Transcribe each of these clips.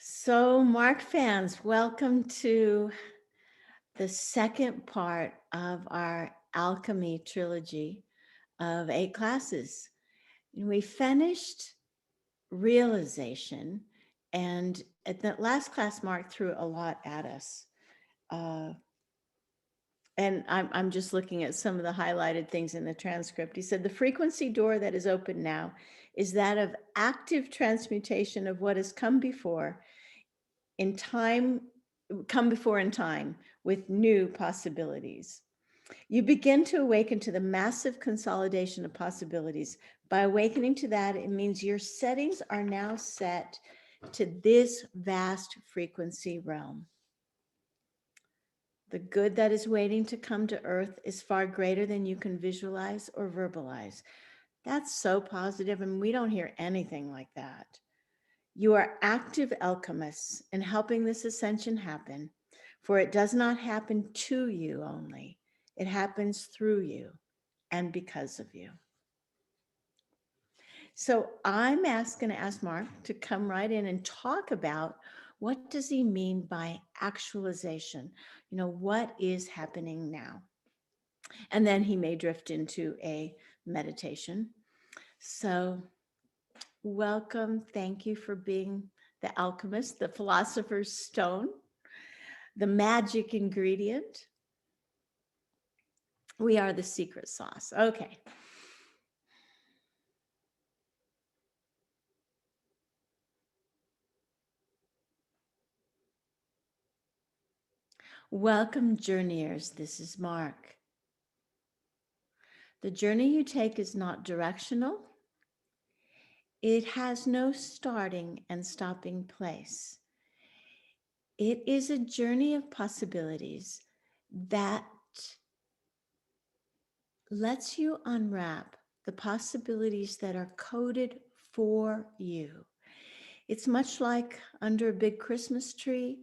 So, Mark fans, welcome to the second part of our Alchemy trilogy of 8 classes. We finished realization, and at that last class, Mark threw a lot at us. Uh, and I'm just looking at some of the highlighted things in the transcript. He said, the frequency door that is open now is that of active transmutation of what has come before in time, come before in time with new possibilities. You begin to awaken to the massive consolidation of possibilities. By awakening to that, it means your settings are now set to this vast frequency realm. The good that is waiting to come to earth is far greater than you can visualize or verbalize. That's so positive, and we don't hear anything like that. You are active alchemists in helping this ascension happen, for it does not happen to you only. It happens through you and because of you. So I'm going to ask Mark to come right in and talk about what does he mean by actualization? What is happening now? And then he may drift into a meditation. So welcome. Thank you for being the alchemist, the philosopher's stone, the magic ingredient. We are the secret sauce. Okay. Welcome, journeyers. This is Mark. The journey you take is not directional. It has no starting and stopping place. It is a journey of possibilities that lets you unwrap the possibilities that are coded for you. It's much like under a big Christmas tree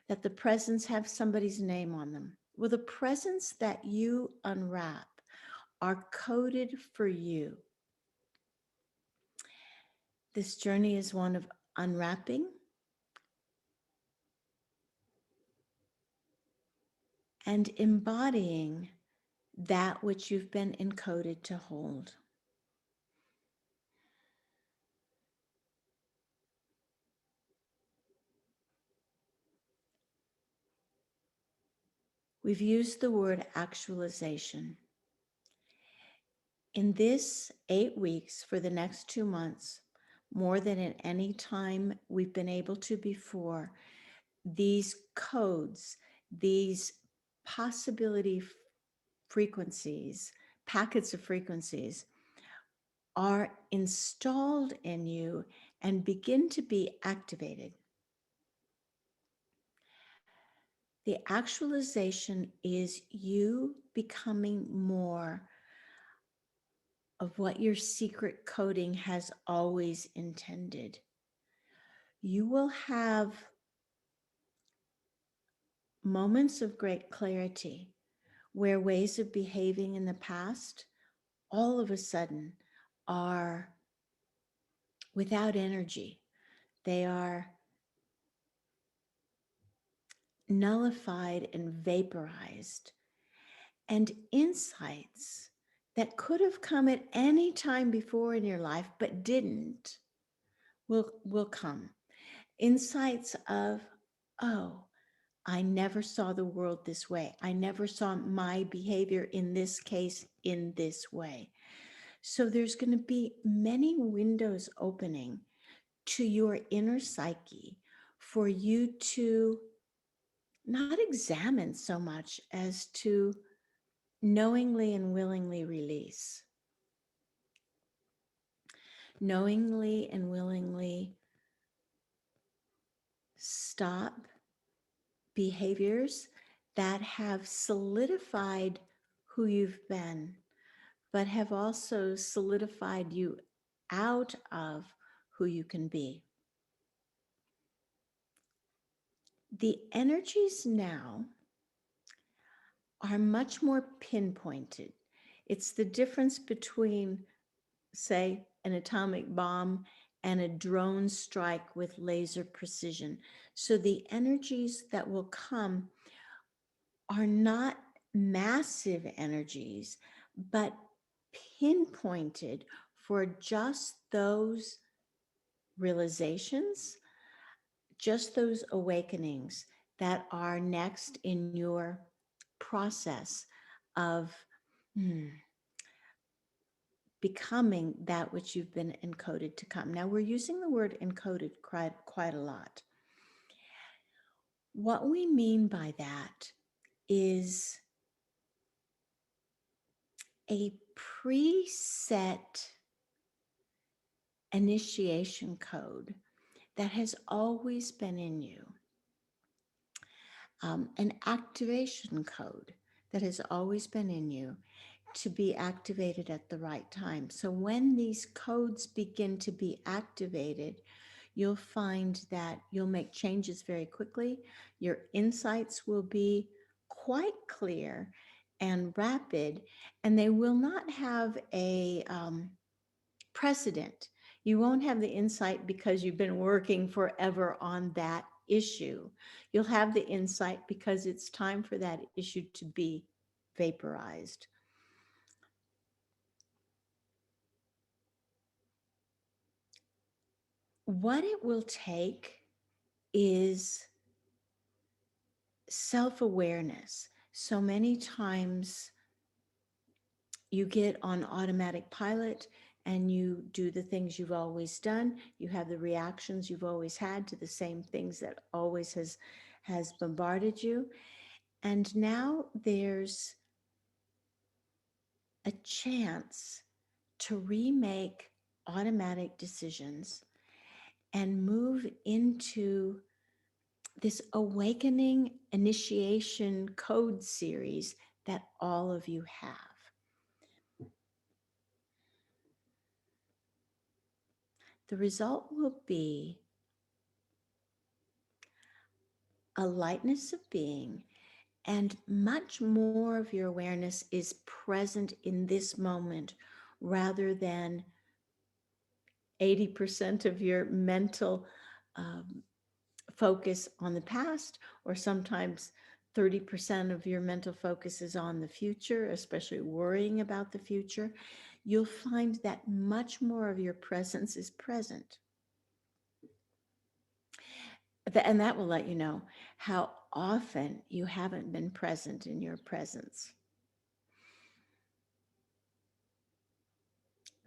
that the presents have somebody's name on them. Well, the presents that you unwrap are coded for you. This journey is one of unwrapping and embodying that which you've been encoded to hold. We've used the word actualization. In this 8 weeks for the next 2 months, more than at any time we've been able to before, these codes, these possibility frequencies, packets of frequencies, are installed in you and begin to be activated. The actualization is you becoming more of what your secret coding has always intended. You will have moments of great clarity where ways of behaving in the past all of a sudden are without energy. They are nullified and vaporized. And insights that could have come at any time before in your life but didn't will come. Insights of, oh, I never saw the world this way. I never saw my behavior in this case in this way. So there's going to be many windows opening to your inner psyche for you to not examine so much as to knowingly and willingly release. Knowingly and willingly stop behaviors that have solidified who you've been, but have also solidified you out of who you can be. The energies now are much more pinpointed. It's the difference between, say, an atomic bomb and a drone strike with laser precision. So the energies that will come are not massive energies, but pinpointed for just those realizations, just those awakenings that are next in your process of hmm, becoming that which you've been encoded to come. Now, we're using the word encoded quite a lot. What we mean by that is a preset initiation code that has always been in you, an activation code that has always been in you to be activated at the right time. So when these codes begin to be activated, you'll find that you'll make changes very quickly. Your insights will be quite clear and rapid, and they will not have a precedent. You won't have the insight because you've been working forever on that issue. You'll have the insight because it's time for that issue to be vaporized. What it will take is self awareness. So many times you get on automatic pilot and you do the things you've always done. You have the reactions you've always had to the same things that always has bombarded you. And now there's a chance to remake automatic decisions and move into this awakening initiation code series that all of you have. The result will be a lightness of being, and much more of your awareness is present in this moment rather than 80% of your mental um, focus on the past, or sometimes 30% of your mental focus is on the future, especially worrying about the future. You'll find that much more of your presence is present. And that will let you know how often you haven't been present in your presence.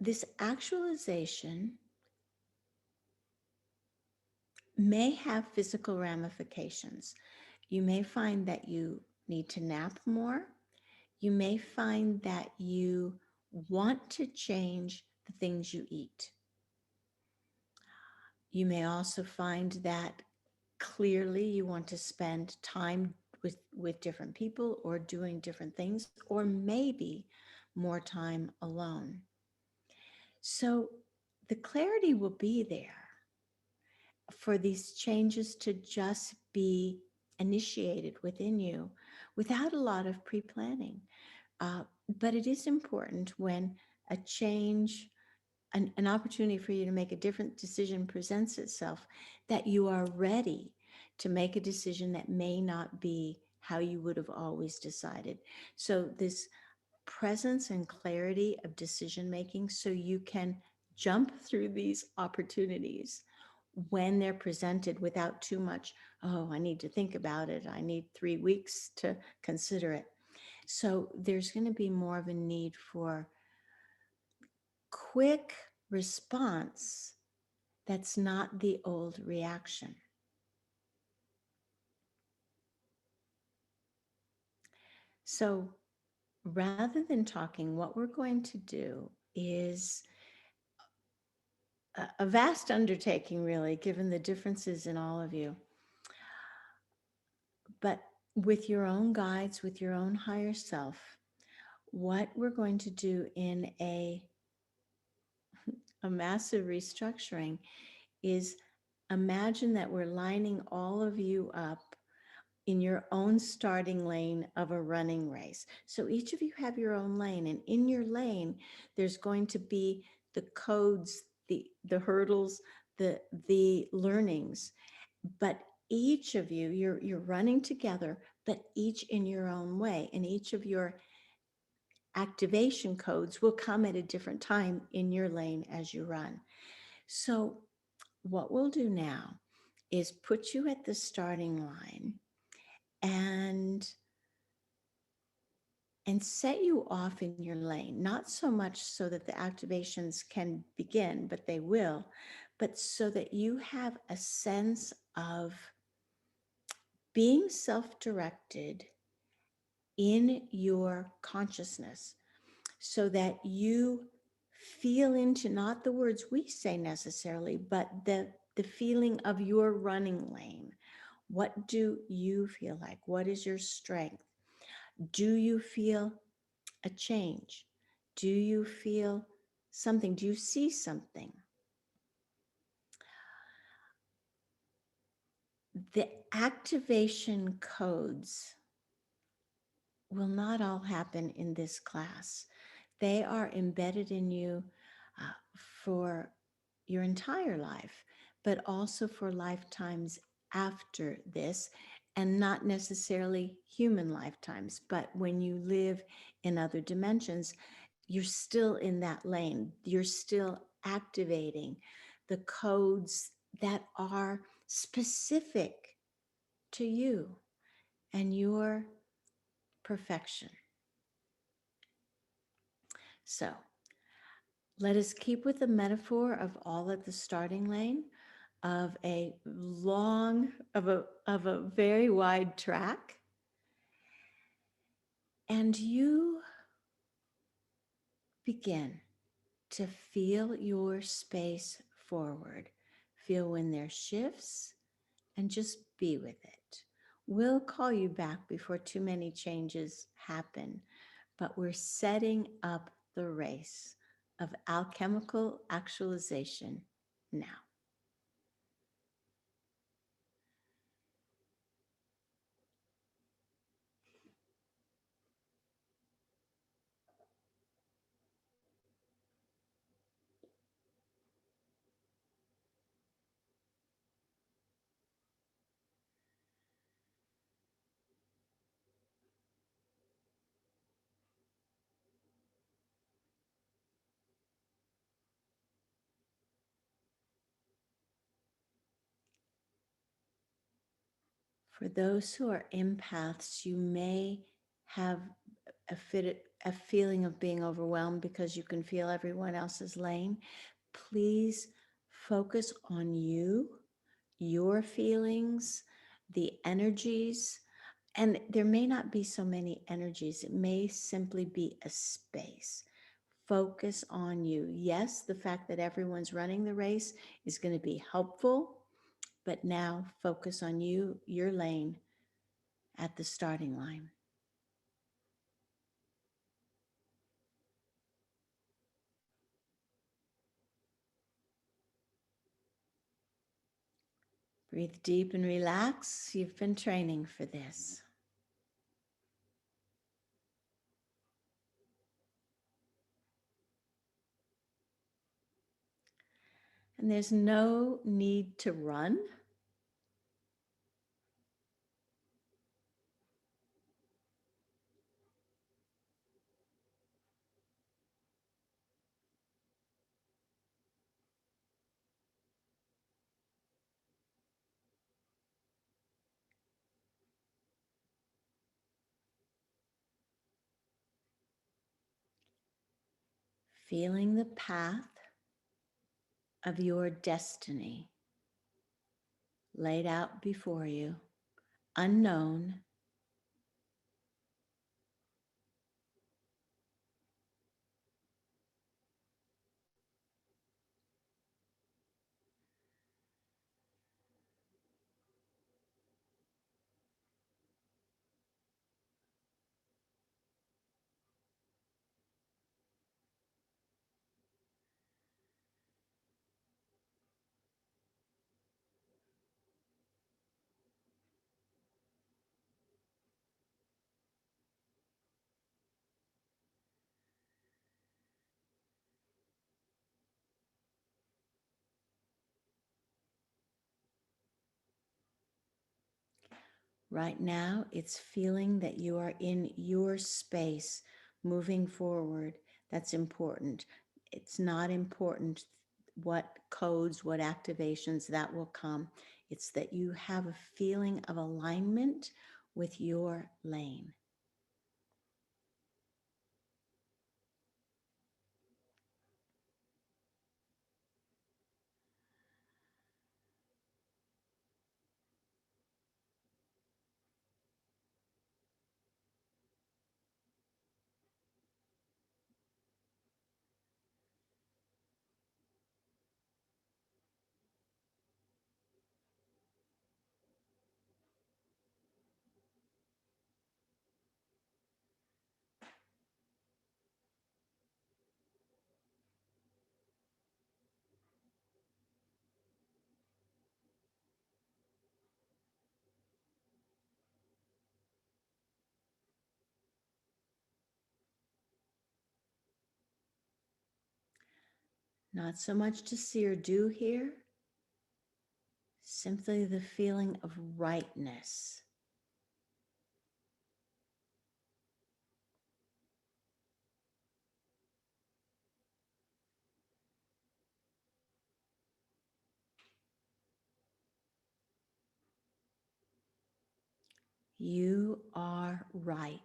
This actualization may have physical ramifications. You may find that you need to nap more. You may find that you want to change the things you eat. You may also find that clearly you want to spend time with different people or doing different things, or maybe more time alone. So the clarity will be there for these changes to just be initiated within you without a lot of pre planning. But it is important when a change, an opportunity for you to make a different decision presents itself, that you are ready to make a decision that may not be how you would have always decided. So, this presence and clarity of decision making, so you can jump through these opportunities when they're presented without too much, oh, I need to think about it. I need 3 weeks to consider it. So there's going to be more of a need for quick response that's not the old reaction. So rather than talking, what we're going to do is a vast undertaking, really, given the differences in all of you. But with your own guides, with your own higher self, what we're going to do in a massive restructuring is imagine that we're lining all of you up in your own starting lane of a running race. So each of you have your own lane, and in your lane, there's going to be the codes the hurdles, the learnings, but each of you, you're running together, but each in your own way, and each of your activation codes will come at a different time in your lane as you run. So what we'll do now is put you at the starting line and set you off in your lane, not so much so that the activations can begin, but they will, but so that you have a sense of being self-directed in your consciousness, so that you feel into not the words we say necessarily, but the feeling of your running lane. What do you feel like? What is your strength? Do you feel a change? Do you feel something? Do you see something? The activation codes will not all happen in this class. They are embedded in you for your entire life, but also for lifetimes after this, and not necessarily human lifetimes, but when you live in other dimensions, you're still in that lane. You're still activating the codes that are specific to you and your perfection. So let us keep with the metaphor of all at the starting lane of a very wide track. And you begin to feel your space forward. Feel when there shifts and just be with it. We'll call you back before too many changes happen, but we're setting up the race of alchemical actualization now. For those who are empaths, you may have a feeling of being overwhelmed because you can feel everyone else's lane. Please focus on you, your feelings, the energies. And there may not be so many energies. It may simply be a space. Focus on you. Yes, the fact that everyone's running the race is going to be helpful, but now focus on you, your lane at the starting line. Breathe deep and relax. You've been training for this. And there's no need to run. Feeling the path of your destiny laid out before you, unknown, Right now, it's feeling that you are in your space moving forward. That's important. It's not important what codes, what activations that will come. It's that you have a feeling of alignment with your lane. Not so much to see or do here, simply the feeling of rightness. You are right.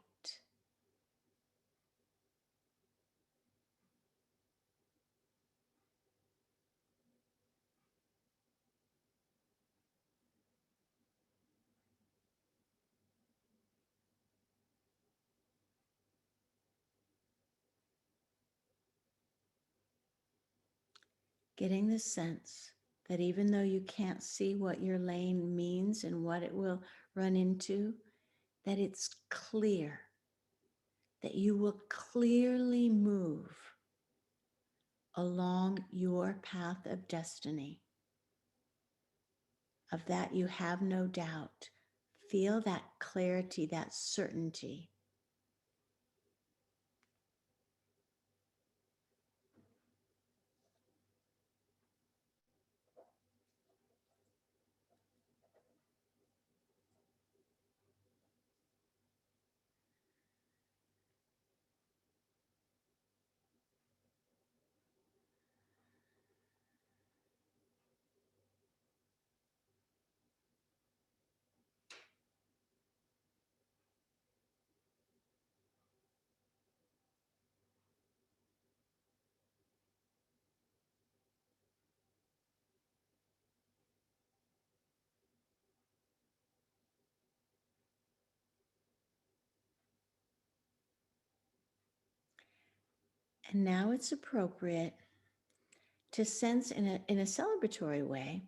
Getting the sense that even though you can't see what your lane means and what it will run into, that it's clear, that you will clearly move along your path of destiny. Of that, you have no doubt. Feel that clarity, that certainty. And now it's appropriate to sense in a celebratory way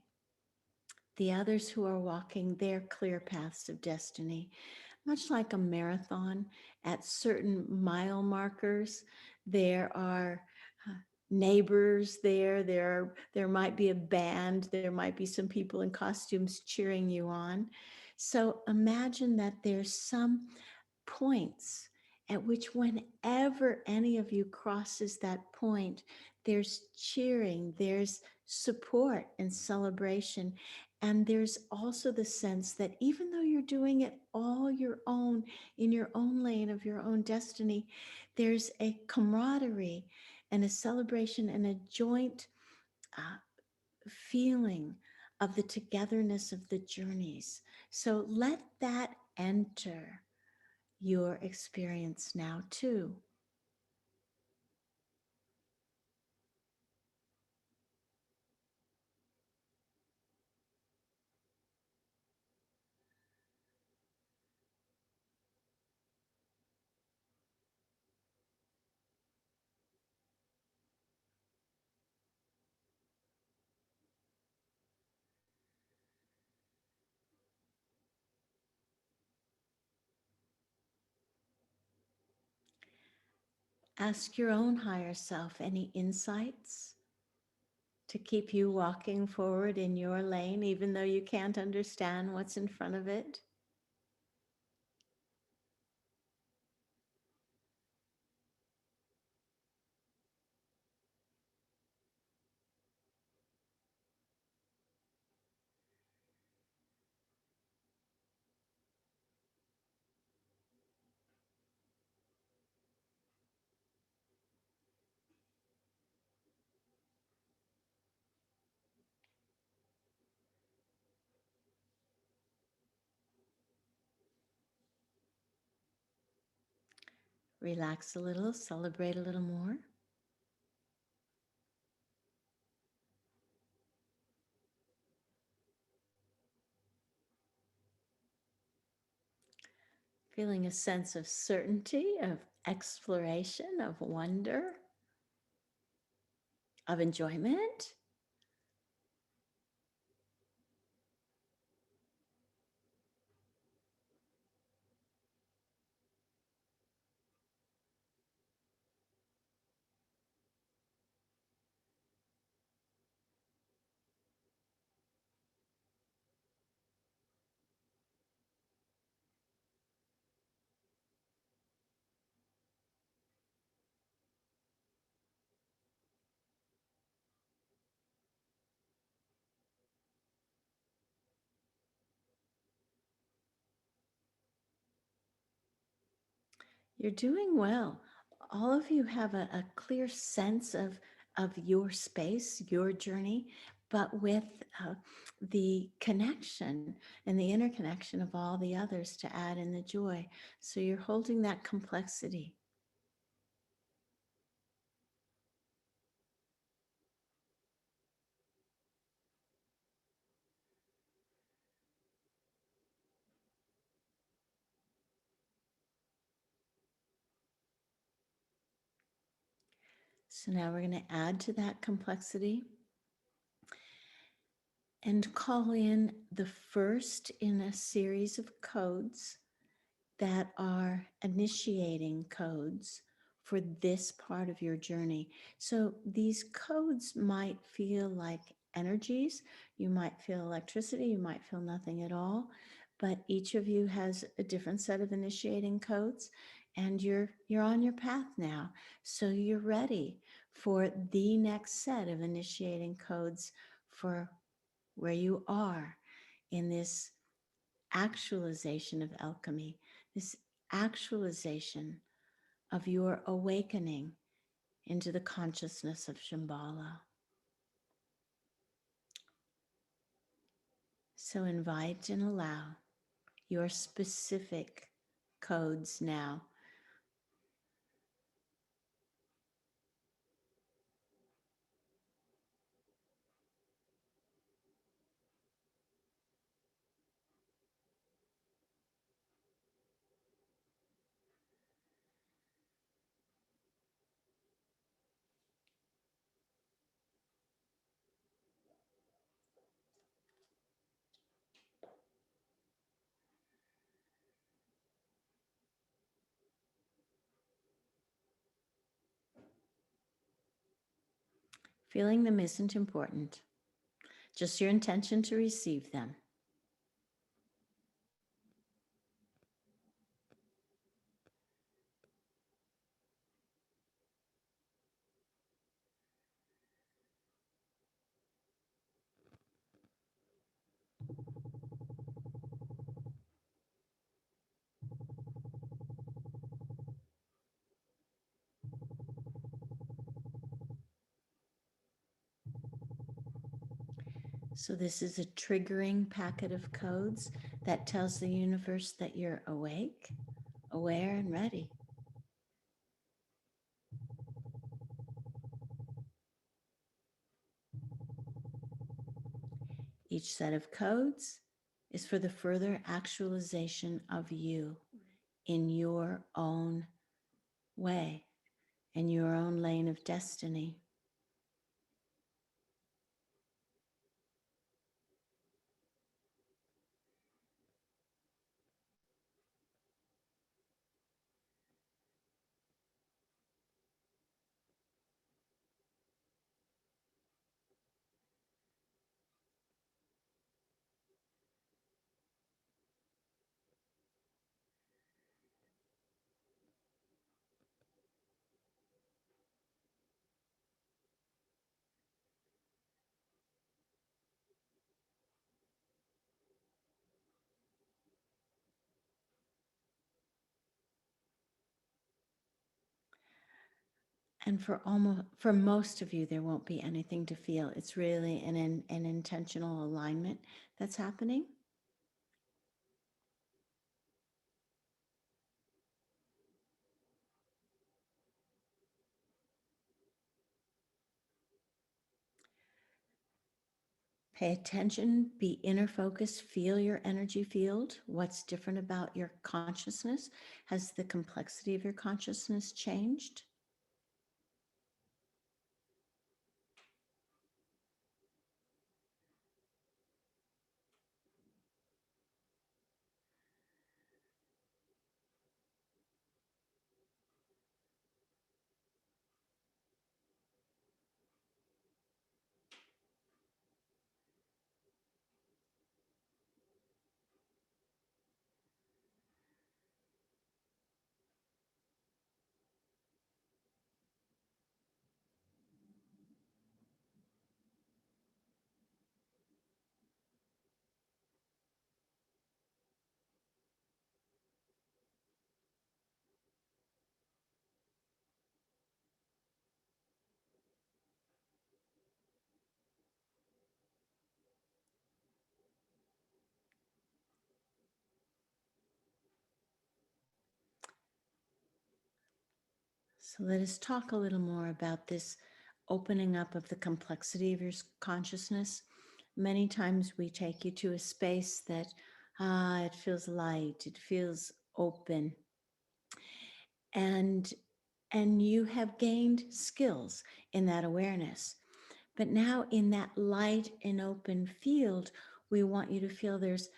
the others who are walking their clear paths of destiny. Much like a marathon, at certain mile markers, there are neighbors there. There might be a band. There might be some people in costumes cheering you on. So imagine that there's some points at which whenever any of you crosses that point, there's cheering, there's support and celebration. And there's also the sense that even though you're doing it all your own, in your own lane of your own destiny, there's a camaraderie and a celebration and a joint uh, feeling of the togetherness of the journeys. So let that enter your experience now, too. Ask your own higher self any insights to keep you walking forward in your lane, even though you can't understand what's in front of it. Relax a little, celebrate a little more. Feeling a sense of certainty, of exploration, of wonder, of enjoyment. You're doing well. All of you have a clear sense of your space, your journey, but with the connection and the interconnection of all the others to add in the joy. So you're holding that complexity. So now we're going to add to that complexity and call in the first in a series of codes that are initiating codes for this part of your journey. So these codes might feel like energies. You might feel electricity, you might feel nothing at all, but each of you has a different set of initiating codes, and you're on your path now. So you're ready for the next set of initiating codes for where you are in this actualization of alchemy, this actualization of your awakening into the consciousness of Shambhala. So invite and allow your specific codes now. Feeling them isn't important, just your intention to receive them. So this is a triggering packet of codes that tells the universe that you're awake, aware, and ready. Each set of codes is for the further actualization of you in your own way, in your own lane of destiny. And for most of you, there won't be anything to feel. It's really an intentional alignment that's happening. Pay attention, be inner focused, feel your energy field. What's different about your consciousness? Has the complexity of your consciousness changed? So let us talk a little more about this opening up of the complexity of your consciousness. Many times we take you to a space that it feels light, it feels open, and you have gained skills in that awareness. But now in that light and open field, we want you to feel there's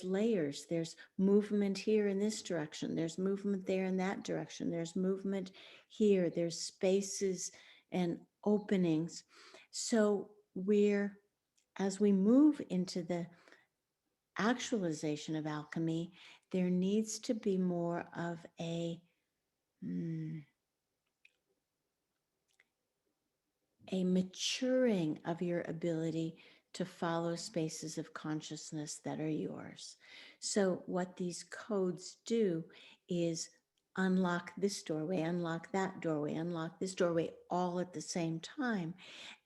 layers, there's movement here in this direction, there's movement there in that direction, there's movement here, there's spaces and openings. So as we move into the actualization of alchemy, there needs to be more of a maturing of your ability to follow spaces of consciousness that are yours. So, what these codes do is unlock this doorway, unlock that doorway, unlock this doorway all at the same time.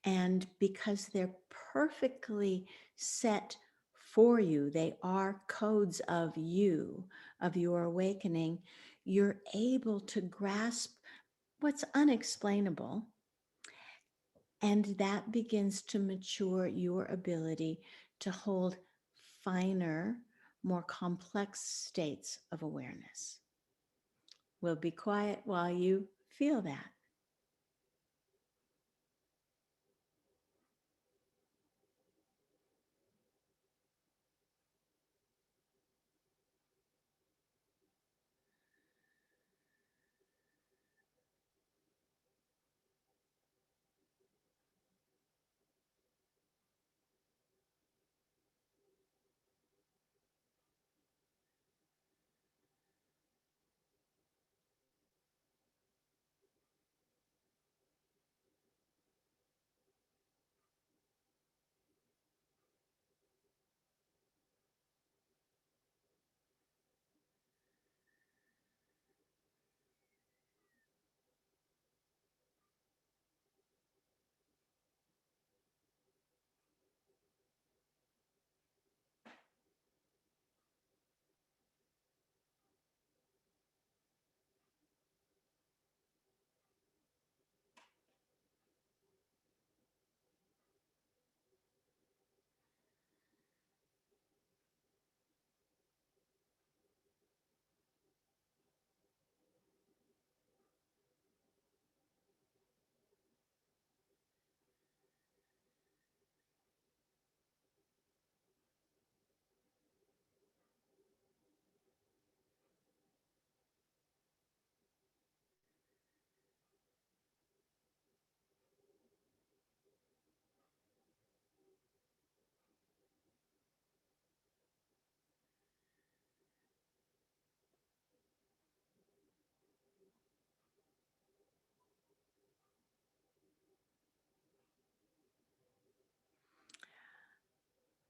And because they're perfectly set for you, they are codes of you, of your awakening, you're able to grasp what's unexplainable, and that begins to mature your ability to hold finer, more complex states of awareness. We'll be quiet while you feel that.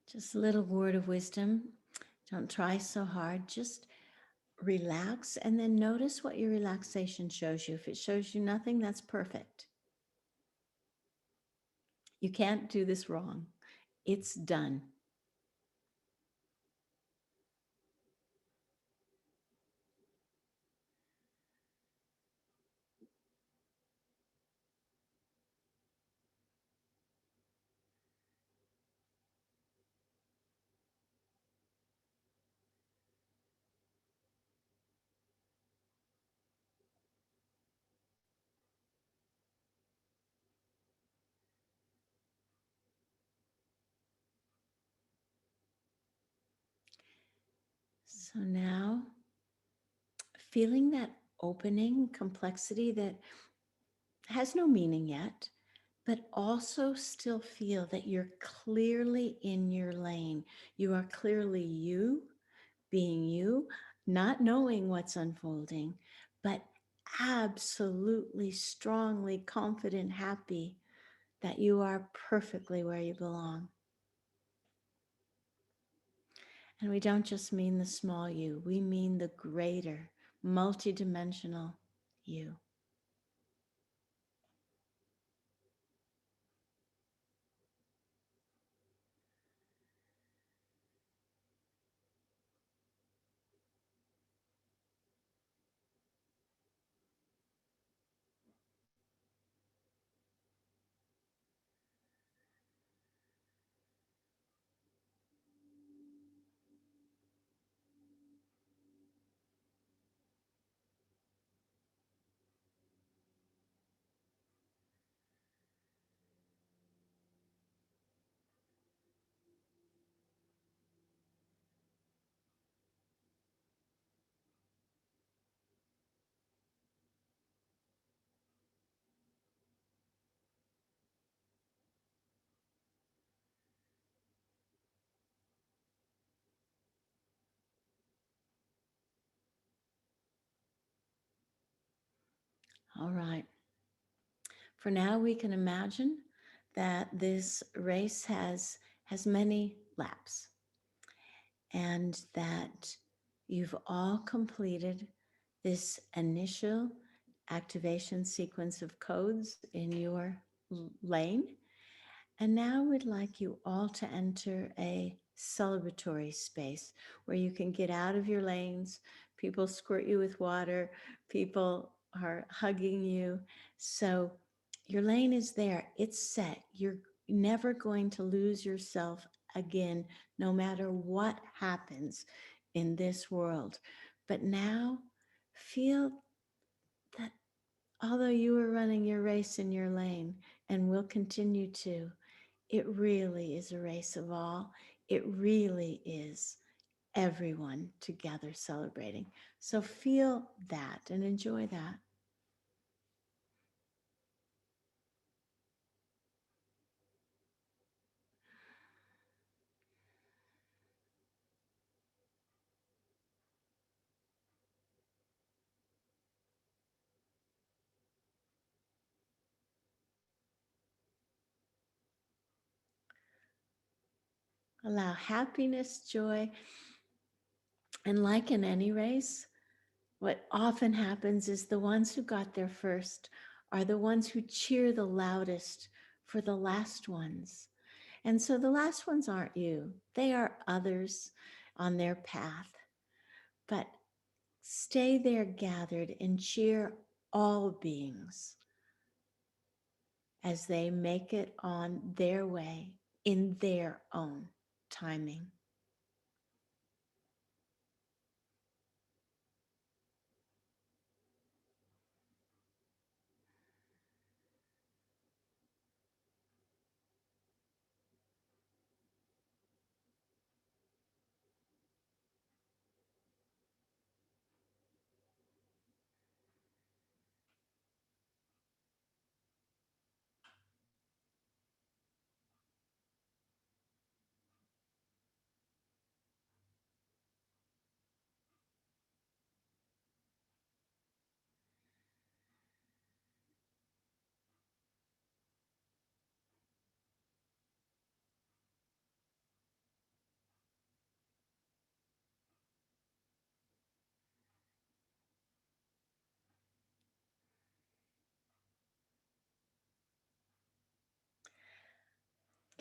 Just a little word of wisdom. Don't try so hard. Just relax and then notice what your relaxation shows you. If it shows you nothing, that's perfect. You can't do this wrong. It's done. So now, feeling that opening complexity that has no meaning yet, but also still feel that you're clearly in your lane. You are clearly you, being you, not knowing what's unfolding, but absolutely strongly confident, happy that you are perfectly where you belong. And we don't just mean the small you, we mean the greater, multidimensional you. All right. For now, we can imagine that this race has many laps and that you've all completed this initial activation sequence of codes in your lane. And now we'd like you all to enter a celebratory space where you can get out of your lanes. People squirt you with water, people are hugging you. So your lane is there, it's set. You're never going to lose yourself again, no matter what happens in this world. But now feel that although you are running your race in your lane and will continue to, it really is a race of all. It really is everyone together celebrating. So feel that and enjoy that. Allow happiness, joy, and like in any race, what often happens is the ones who got there first are the ones who cheer the loudest for the last ones. And so the last ones aren't you, they are others on their path. But stay there gathered and cheer all beings as they make it on their way in their own timing.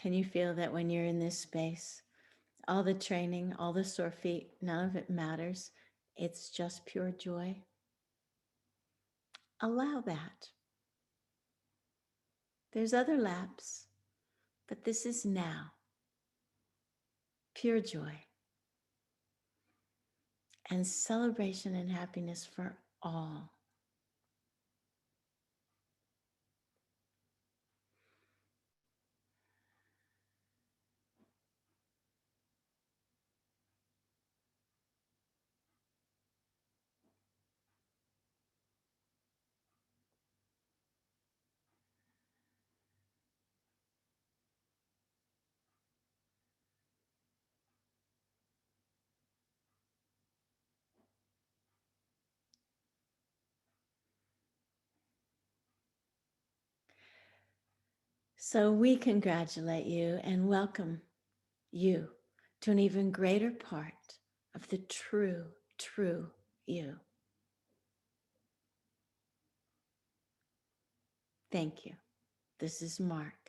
Can you feel that when you're in this space, all the training, all the sore feet, none of it matters? It's just pure joy. Allow that. There's other laps, but this is now pure joy and celebration and happiness for all. So we congratulate you and welcome you to an even greater part of the true you. Thank you. This is Mark.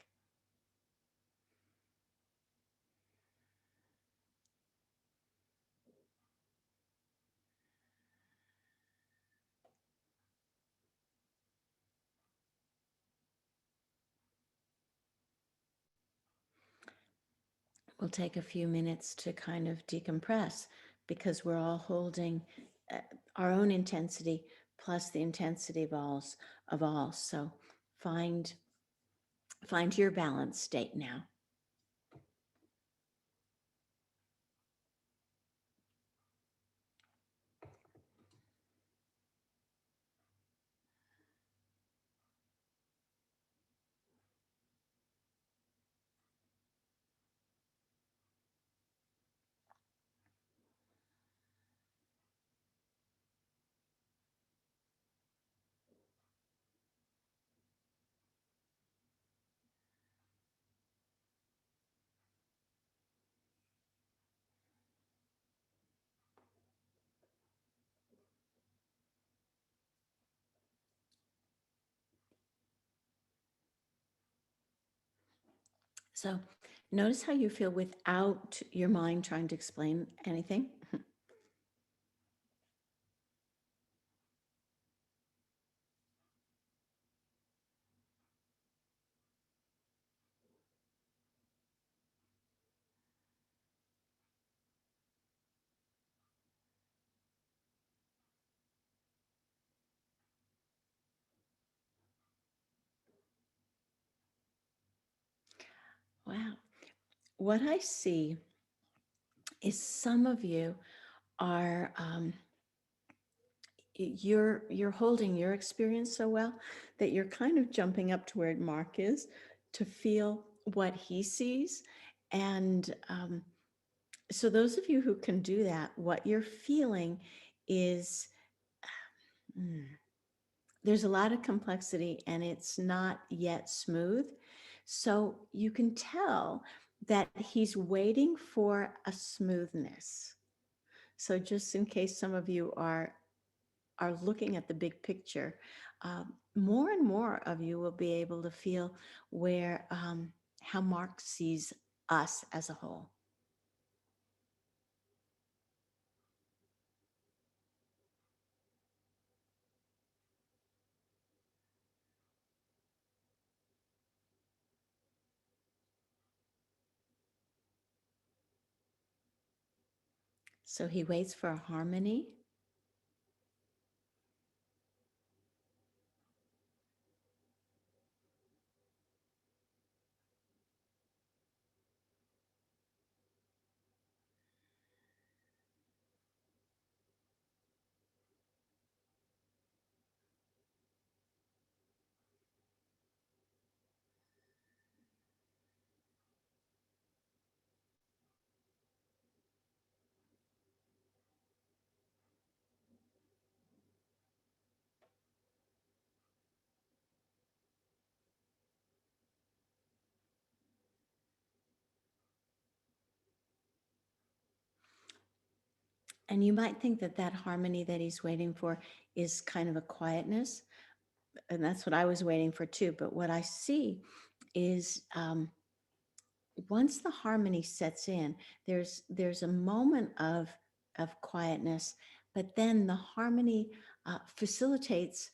We'll take a few minutes to kind of decompress because we're all holding uh, our own intensity plus the intensity of all. So find find your balanced state now. So notice how you feel without your mind trying to explain anything. Wow. What I see is some of you are you're holding your experience so well that you're kind of jumping up to where Mark is to feel what he sees. And so those of you who can do that, what you're feeling is mm, there's a lot of complexity and it's not yet smooth. So you can tell that he's waiting for a smoothness. So just in case some of you are looking at the big picture, more and more of you will be able to feel where how Mark sees us as a whole. So he waits for a harmony. And you might think that that harmony that he's waiting for is kind of a quietness. And that's what I was waiting for too. But what I see is once the harmony sets in, there's a moment of quietness, but then the harmony facilitates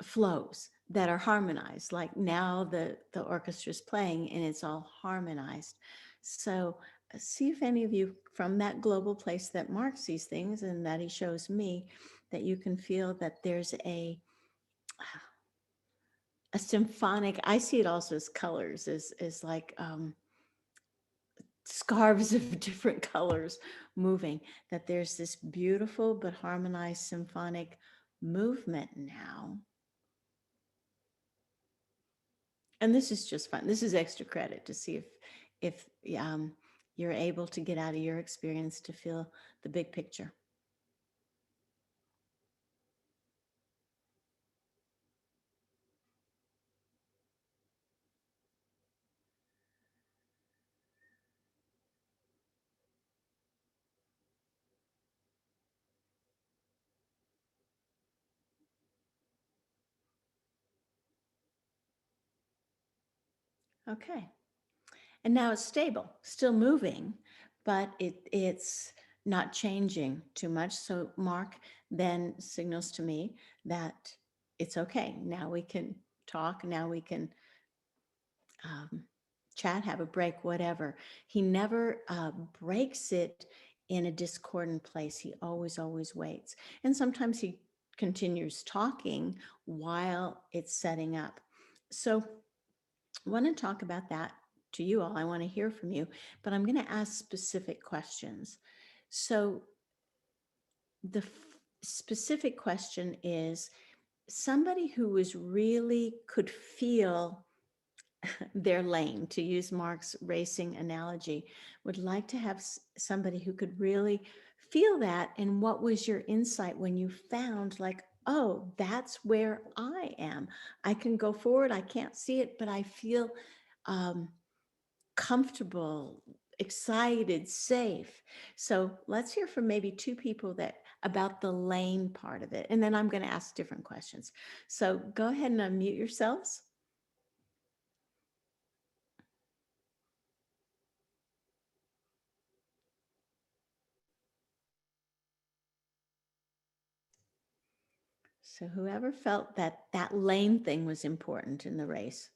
flows that are harmonized. Like now the orchestra is playing and it's all harmonized. So see if any of you from that global place that Mark sees things and that he shows me, that you can feel that there's a symphonic. I see it also as colors, as like scarves of different colors moving, that there's this beautiful but harmonized symphonic movement now. And this is just fun. This is extra credit to see if you're able to get out of your experience to feel the big picture. Okay. And now it's stable, still moving, but it's not changing too much. So Mark then signals to me that it's okay. Now we can talk. Now we can um, chat, have a break, whatever. He never breaks it in a discordant place. He always waits. And sometimes he continues talking while it's setting up. So I want to talk about that to you all. I want to hear from you, but I'm going to ask specific questions. So the specific question is somebody who was really could feel their lane, to use Mark's racing analogy, would like to have somebody who could really feel that. And what was your insight when you found, like, oh, that's where I am? I can go forward. I can't see it, but I feel comfortable, excited, safe. So let's hear from maybe two people that about the lane part of it. And then I'm going to ask different questions. So go ahead and unmute yourselves. So whoever felt that that lane thing was important in the race.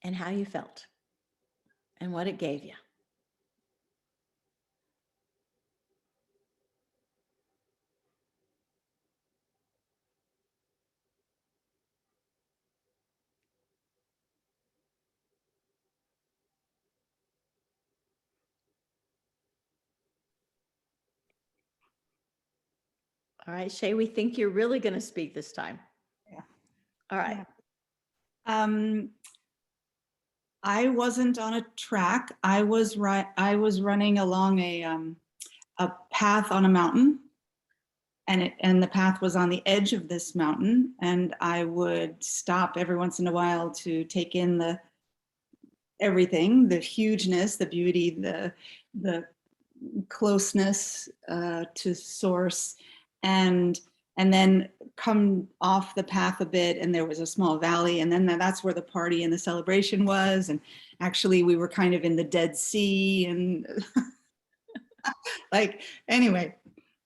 And how you felt and what it gave you. All right, Shay, we think you're really going to speak this time. Yeah. All right. Yeah. I wasn't on a track. I was running along a path on a mountain, and the path was on the edge of this mountain, and I would stop every once in a while to take in everything, the hugeness, the beauty, the closeness to source, and then come off the path a bit, and there was a small valley, and then that's where the party and the celebration was. And actually we were kind of in the Dead Sea, and like, anyway,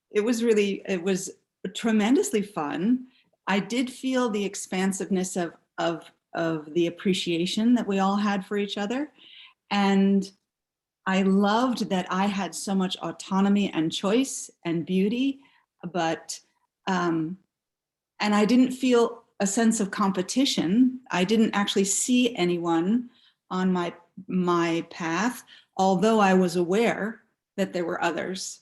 it was tremendously fun. I did feel the expansiveness of the appreciation that we all had for each other, and I loved that I had so much autonomy and choice and beauty, but and I didn't feel a sense of competition. I didn't actually see anyone on my path, although I was aware that there were others.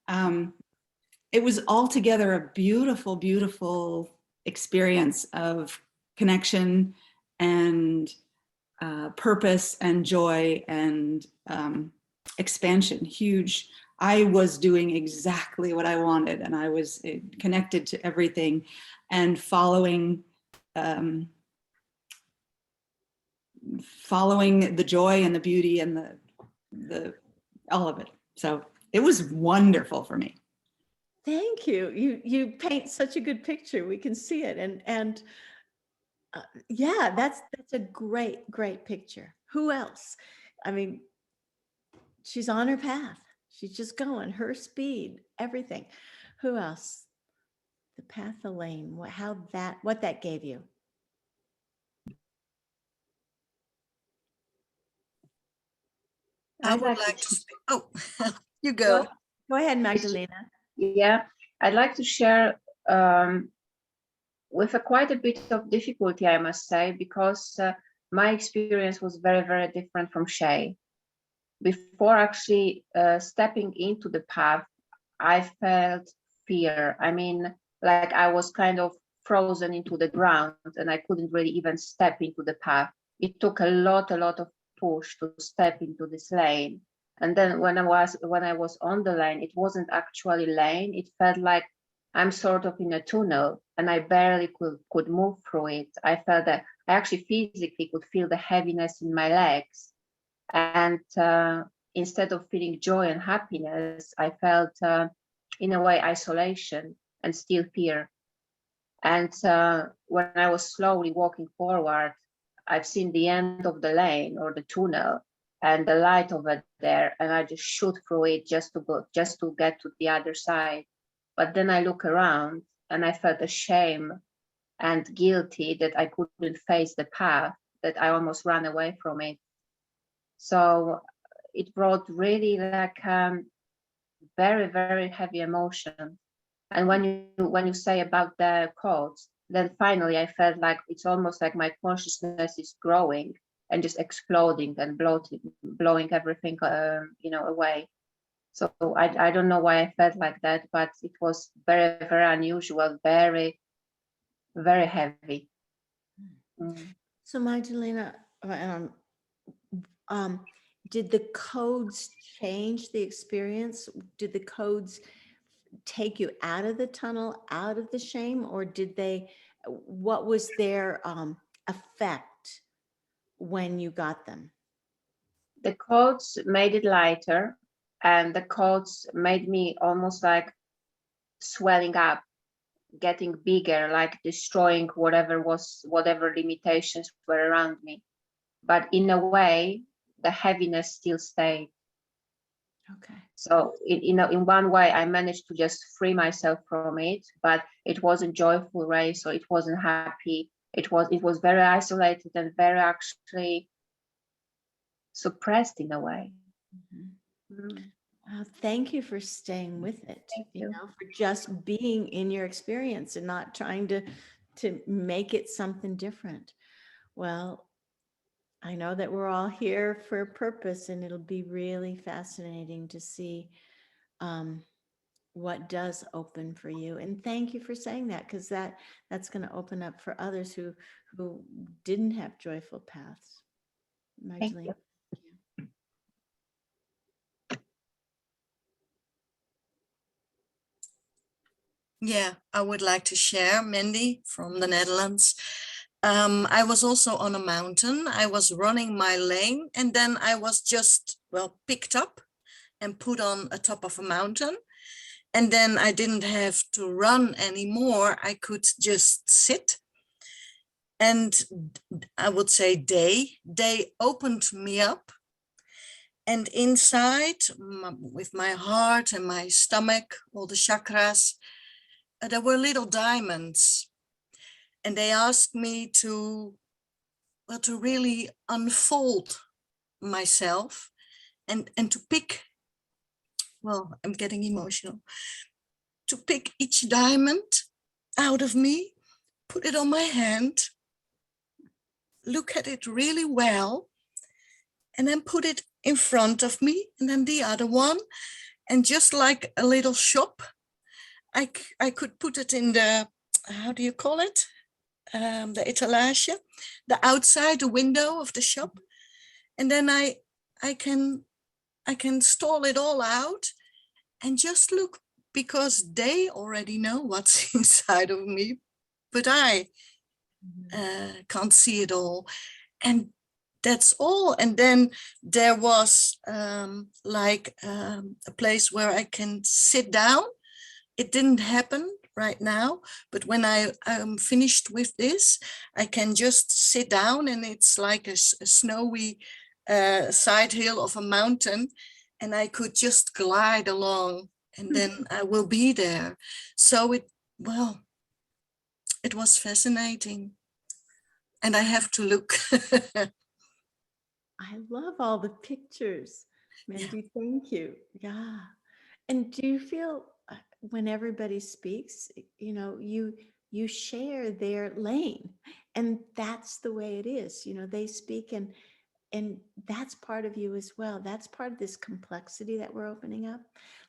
It was altogether a beautiful, beautiful experience of connection and purpose and joy and expansion. Huge. I was doing exactly what I wanted, and I was connected to everything and following the joy and the beauty and the all of it. So it was wonderful for me. Thank you. You paint such a good picture. We can see it. And yeah, that's a great picture. Who else? I mean, she's on her path. She's just going, her speed, everything. Who else? The path, the lane, what that gave you. I would like to speak. Oh, you go. Go ahead, Magdalena. Yeah, I'd like to share with quite a bit of difficulty, I must say, because my experience was very, very different from Shay. Before actually stepping into the path, I felt fear. I mean, like I was kind of frozen into the ground and I couldn't really even step into the path. It took a lot of push to step into this lane. And then when I was on the lane, it wasn't actually lane. It felt like I'm sort of in a tunnel and I barely could move through it. I felt that I actually physically could feel the heaviness in my legs. And instead of feeling joy and happiness, I felt in a way isolation and still fear. And when I was slowly walking forward, I've seen the end of the lane or the tunnel and the light over there, and I just shoot through it just to get to the other side. But then I look around and I felt ashamed and guilty that I couldn't face the path, that I almost ran away from it. So it brought really like very, very heavy emotion. And when you say about the codes, then finally I felt like it's almost like my consciousness is growing and just exploding and blowing everything away. So I don't know why I felt like that, but it was very, very unusual, very, very heavy. So Magdalena, did the codes change the experience? Did the codes take you out of the tunnel, out of the shame, or what was their effect when you got them? The codes made it lighter, and the codes made me almost like swelling up, getting bigger, like destroying whatever limitations were around me. But in a way, the heaviness still stayed. Okay. So in one way, I managed to just free myself from it, but it wasn't joyful, right? So it wasn't happy. It was very isolated and very actually suppressed in a way. Thank you for staying with it. Thank you. For just being in your experience and not trying to make it something different. Well, I know that we're all here for a purpose, and it'll be really fascinating to see what does open for you. And thank you for saying that, because that's going to open up for others who didn't have joyful paths. Thank you. Yeah, I would like to share, Mandy from the Netherlands. I was also on a mountain. I was running my lane, and then I was just, picked up and put on a top of a mountain. And then I didn't have to run anymore. I could just sit. And I would say they opened me up. And inside, with my heart and my stomach, all the chakras, there were little diamonds. And they asked me to really unfold myself and to pick, I'm getting emotional, to pick each diamond out of me, put it on my hand, look at it really well, and then put it in front of me, and then the other one. And just like a little shop, I could put it in the, how do you call it? The etalage, the outside, the window of the shop. And then I can stall it all out and just look, because they already know what's inside of me, but I can't see it all. And that's all. And then there was a place where I can sit down. It didn't happen right now, but when I am finished with this, I can just sit down, and it's like a snowy side hill of a mountain, and I could just glide along, and then I will be there. So it was fascinating, and I have to look. I love all the pictures. Mandy, thank you. Yeah. And do you feel when everybody speaks, you share their lane, and that's the way it is. They speak, and that's part of you as well. That's part of this complexity that we're opening up.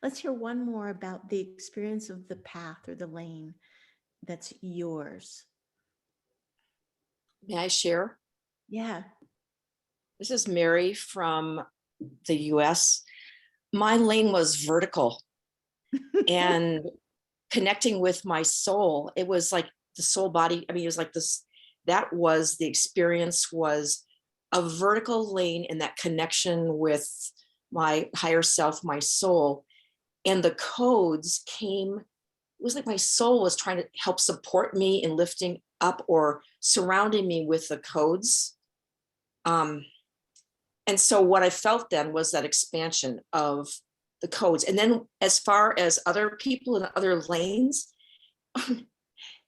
Let's hear one more about the experience of the path or the lane that's yours. May I share? Yeah. This is Mary from the US. My lane was vertical and connecting with my soul. It was like the soul body. I mean, it was like this, that was the experience, was a vertical lane in that connection with my higher self, my soul. And the codes came was like my soul was trying to help support me in lifting up or surrounding me with the codes. And so what I felt then was that expansion of the codes. And then as far as other people in other lanes, it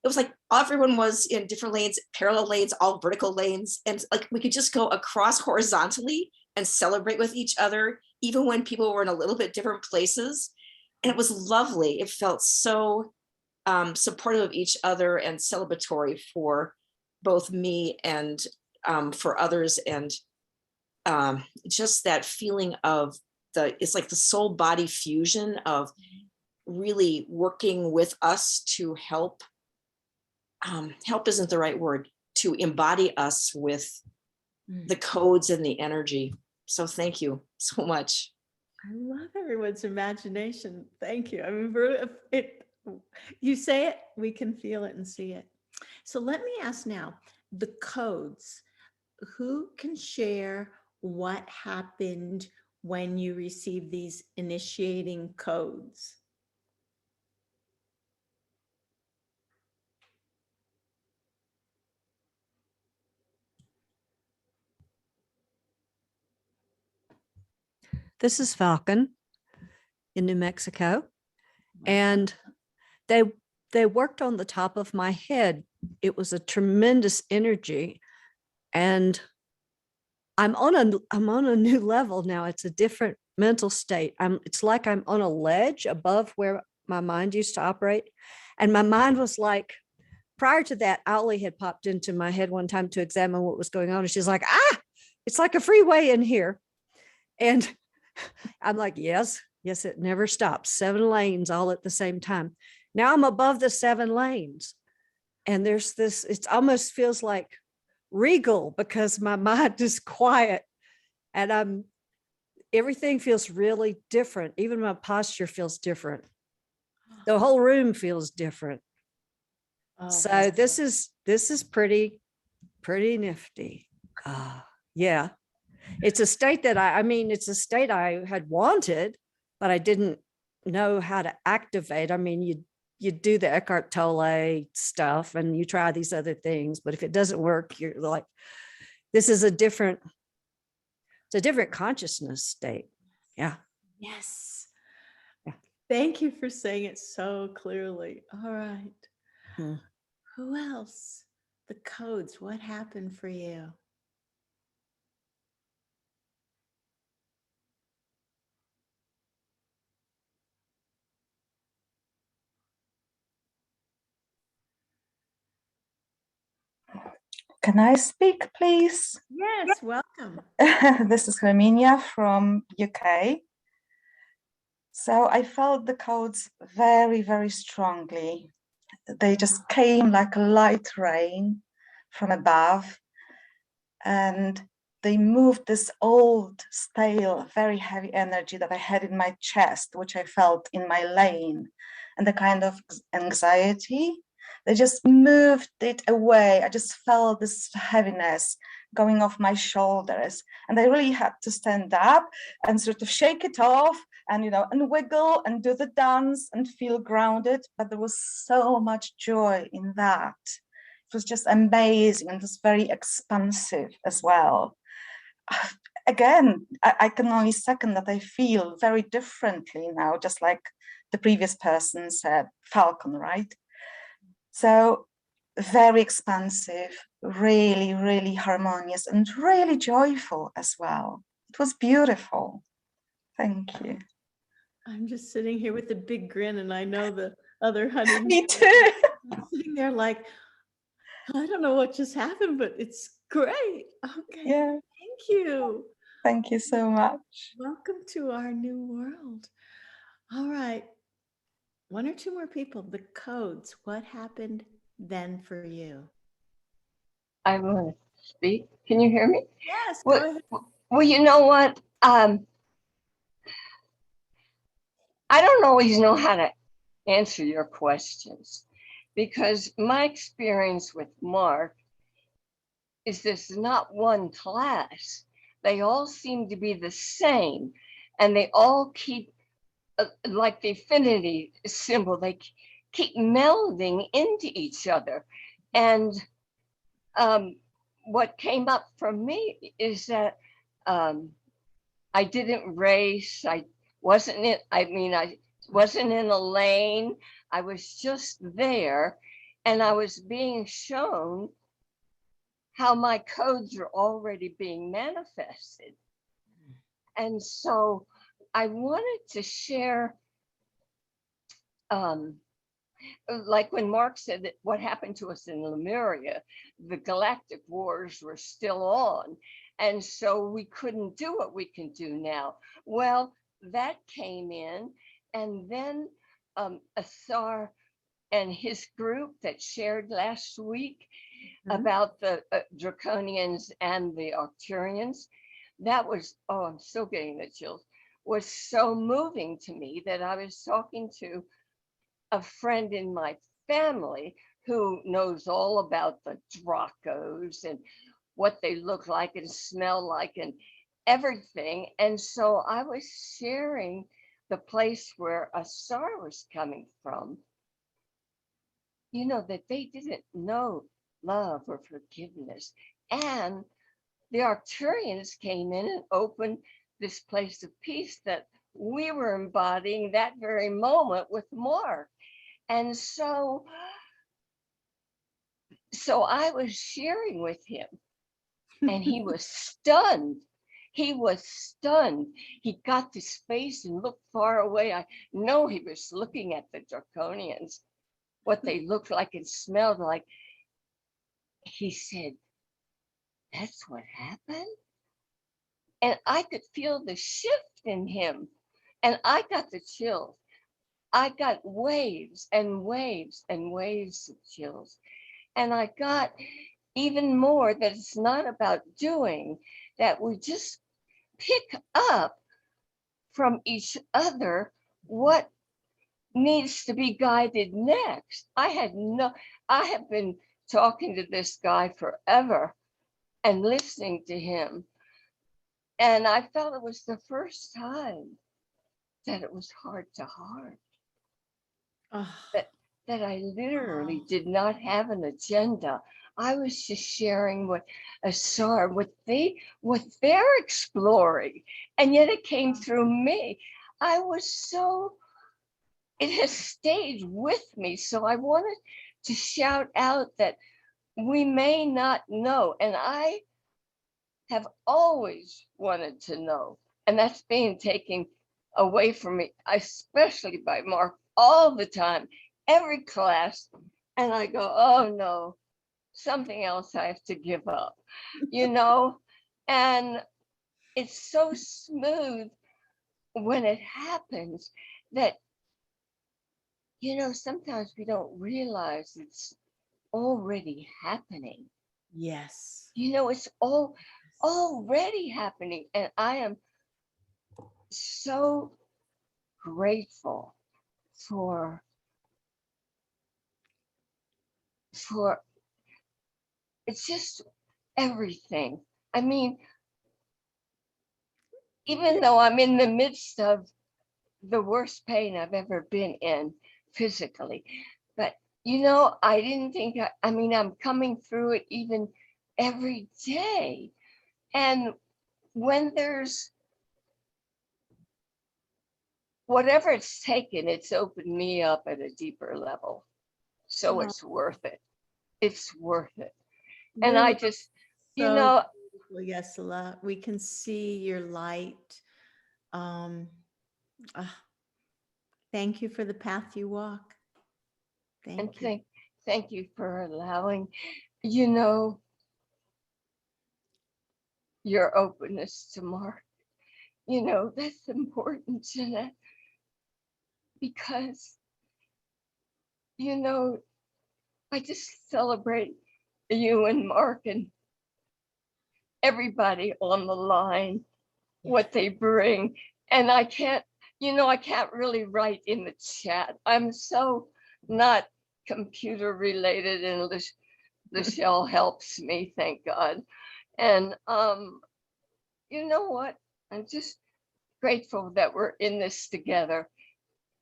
was like everyone was in different lanes, parallel lanes, all vertical lanes. And like we could just go across horizontally and celebrate with each other, even when people were in a little bit different places. And it was lovely. It felt so supportive of each other and celebratory for both me and for others. And just that feeling of it's like the soul body fusion of really working with us to help. Help isn't the right word, to embody us with the codes and the energy. So thank you so much. I love everyone's imagination. Thank you. I mean, you say it, we can feel it and see it. So let me ask now, the codes, who can share what happened when you received these initiating codes? This is Falcon in New Mexico, and they worked on the top of my head. It was a tremendous energy, and I'm on a new level now. It's a different mental state. It's like I'm on a ledge above where my mind used to operate, and my mind was like, prior to that, Owlie had popped into my head one time to examine what was going on, and she's like, it's like a freeway in here, and I'm like, yes, it never stops. 7 lanes all at the same time. Now I'm above the 7 lanes. And there's this, it almost feels like regal because my mind is quiet and everything feels really different. Even my posture feels different. The whole room feels different. Oh, So wow. this is pretty nifty. Yeah. It's a state that it's a state I had wanted, but I didn't know how to activate. I mean, you do the Eckhart Tolle stuff and you try these other things, but if it doesn't work, you're like, it's a different consciousness state. Yeah. Yes. Yeah. Thank you for saying it so clearly. All right. Who else? The codes, what happened for you? Can I speak, please? Yes, welcome. This is Herminia from UK. So I felt the codes very, very strongly. They just came like a light rain from above, and they moved this old, stale, very heavy energy that I had in my chest, which I felt in my lane, and the kind of anxiety. They just moved it away. I just felt this heaviness going off my shoulders. And I really had to stand up and sort of shake it off and, and wiggle and do the dance and feel grounded. But there was so much joy in that. It was just amazing and just very expansive as well. Again, I can only second that I feel very differently now, just like the previous person said, Falcon, right? So very expansive, really, really harmonious and really joyful as well. It was beautiful. Thank you. I'm just sitting here with a big grin and I know the other 100. Me too. I'm sitting there like, I don't know what just happened, but it's great. Okay. Yeah. Thank you. Thank you so much. Welcome to our new world. All right. 1 or 2 more people. The codes. What happened then for you? I want to speak. Can you hear me? Yes, Well, go ahead. well, you know what? I don't always know how to answer your questions because my experience with Mark is there's not one class. They all seem to be the same and they all keep like the affinity symbol. They keep melding into each other. And what came up for me is that I didn't race. I wasn't in a lane. I was just there, and I was being shown how my codes are already being manifested. And so I wanted to share, like when Mark said that what happened to us in Lemuria, the galactic wars were still on. And so we couldn't do what we can do now. Well, that came in, and then Asar and his group that shared last week about the Draconians and the Arcturians, that was, oh, I'm still getting the chills, was so moving to me that I was talking to a friend in my family who knows all about the Dracos and what they look like and smell like and everything. And so I was sharing the place where Asar was coming from, you know, that they didn't know love or forgiveness. And the Arcturians came in and opened this place of peace that we were embodying that very moment with Mark. And so I was sharing with him, and he was stunned. He was stunned. He got to space and looked far away. I know he was looking at the Draconians, what they looked like and smelled like. He said, "That's what happened?" And I could feel the shift in him. And I got the chills. I got waves and waves and waves of chills. And I got even more that it's not about doing, that we just pick up from each other what needs to be guided next. I have been talking to this guy forever and listening to him. And I felt it was the first time that it was heart to heart. That I literally did not have an agenda. I was just sharing what Asar, what they're exploring, and yet it came through me. I was so, it has stayed with me. So I wanted to shout out that we may not know, and I have always wanted to know, and that's being taken away from me, especially by Mark all the time, every class. And I go, oh no, something else I have to give up, you know? And it's so smooth when it happens that, you know, sometimes we don't realize it's already happening. Yes. You know, it's already happening. And I am so grateful for it's just everything. I mean, even though I'm in the midst of the worst pain I've ever been in physically, but you know, I didn't think, I mean, I'm coming through it even every day. And when there's whatever it's taken, it's opened me up at a deeper level. So it's worth it. It's worth it. And I just, you know, beautiful, Yesela. We can see your light. Thank you for the path you walk. Thank you. Thank you for allowing, you know, your openness to Mark. You know, that's important, Jonette, because, you know, I just celebrate you and Mark and everybody on the line, what they bring. And I can't, you know, I can't really write in the chat. I'm so not computer related, and Michelle helps me, thank God. And you know what? I'm just grateful that we're in this together.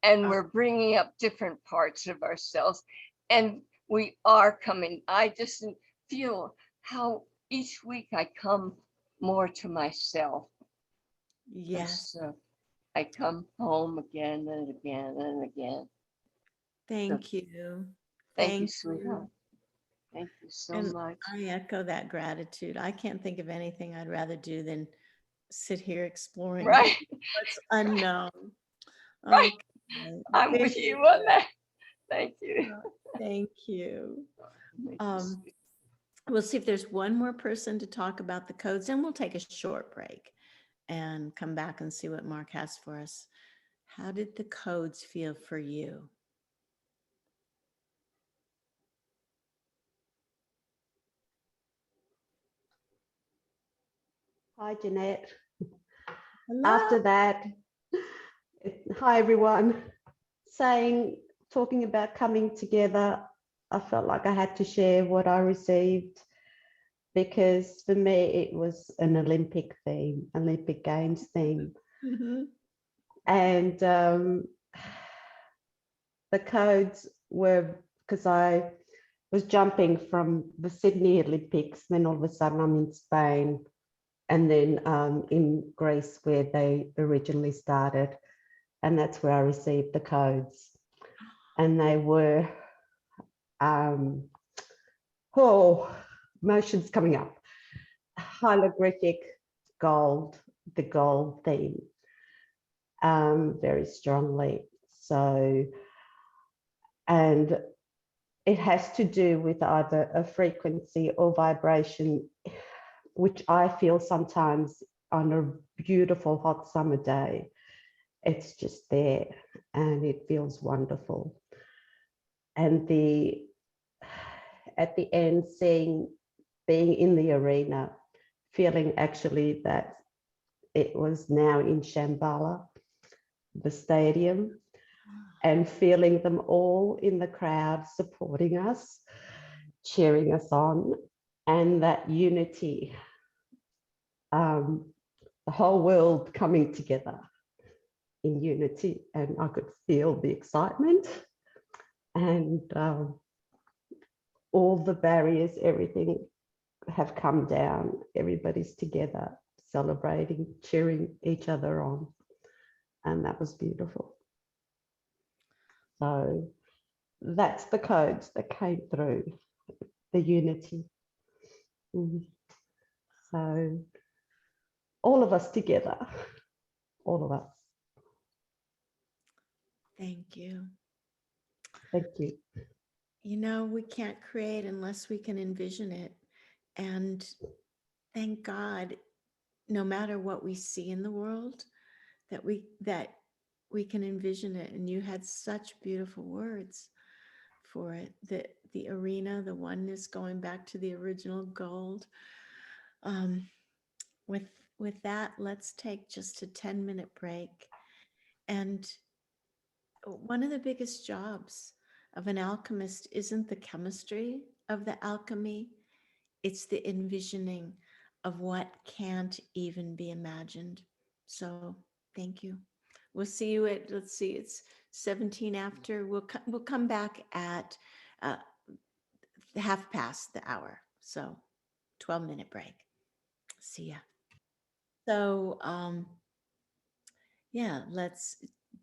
and we're bringing up different parts of ourselves, and we are coming. I just feel how each week I come more to myself. Yes. I come home again and again and again. Thank you. Thank you, sweetheart. Thank you so And much. I echo that gratitude. I can't think of anything I'd rather do than sit here exploring Right. what's unknown. Right. Okay. I'm with Very you on good. that. Thank you. Thank you. Thank you, sweet. We'll see if there's one more person to talk about the codes, and we'll take a short break and come back and see what Mark has for us. How did the codes feel for you? Hi, Jonette. Hello. After that, hi, everyone. Talking about coming together, I felt like I had to share what I received, because for me, it was an Olympic Games theme. Mm-hmm. And the codes were, because I was jumping from the Sydney Olympics, then all of a sudden I'm in Spain, and then in Greece, where they originally started. And that's where I received the codes. And they were, emotions coming up. Holographic gold, the gold theme, very strongly. So, and it has to do with either a frequency or vibration, which I feel sometimes on a beautiful hot summer day. It's just there and it feels wonderful. And at the end, being in the arena, feeling actually that it was now in Shambhala, the stadium, and feeling them all in the crowd supporting us, cheering us on, and that unity, the whole world coming together in unity. And I could feel the excitement and all the barriers, everything have come down. Everybody's together, celebrating, cheering each other on. And that was beautiful. So that's the codes that came through, the unity. So all of us together, all of us. Thank you. Thank you. You know, we can't create unless we can envision it. And thank God, no matter what we see in the world, that we can envision it. And you had such beautiful words for it. The arena, the oneness, going back to the original gold. With that, let's take just a 10-minute break. And one of the biggest jobs of an alchemist isn't the chemistry of the alchemy, it's the envisioning of what can't even be imagined. So thank you. We'll see you at, let's see, it's 17 after. We'll come back at half past the hour. So 12-minute break. See ya. So yeah,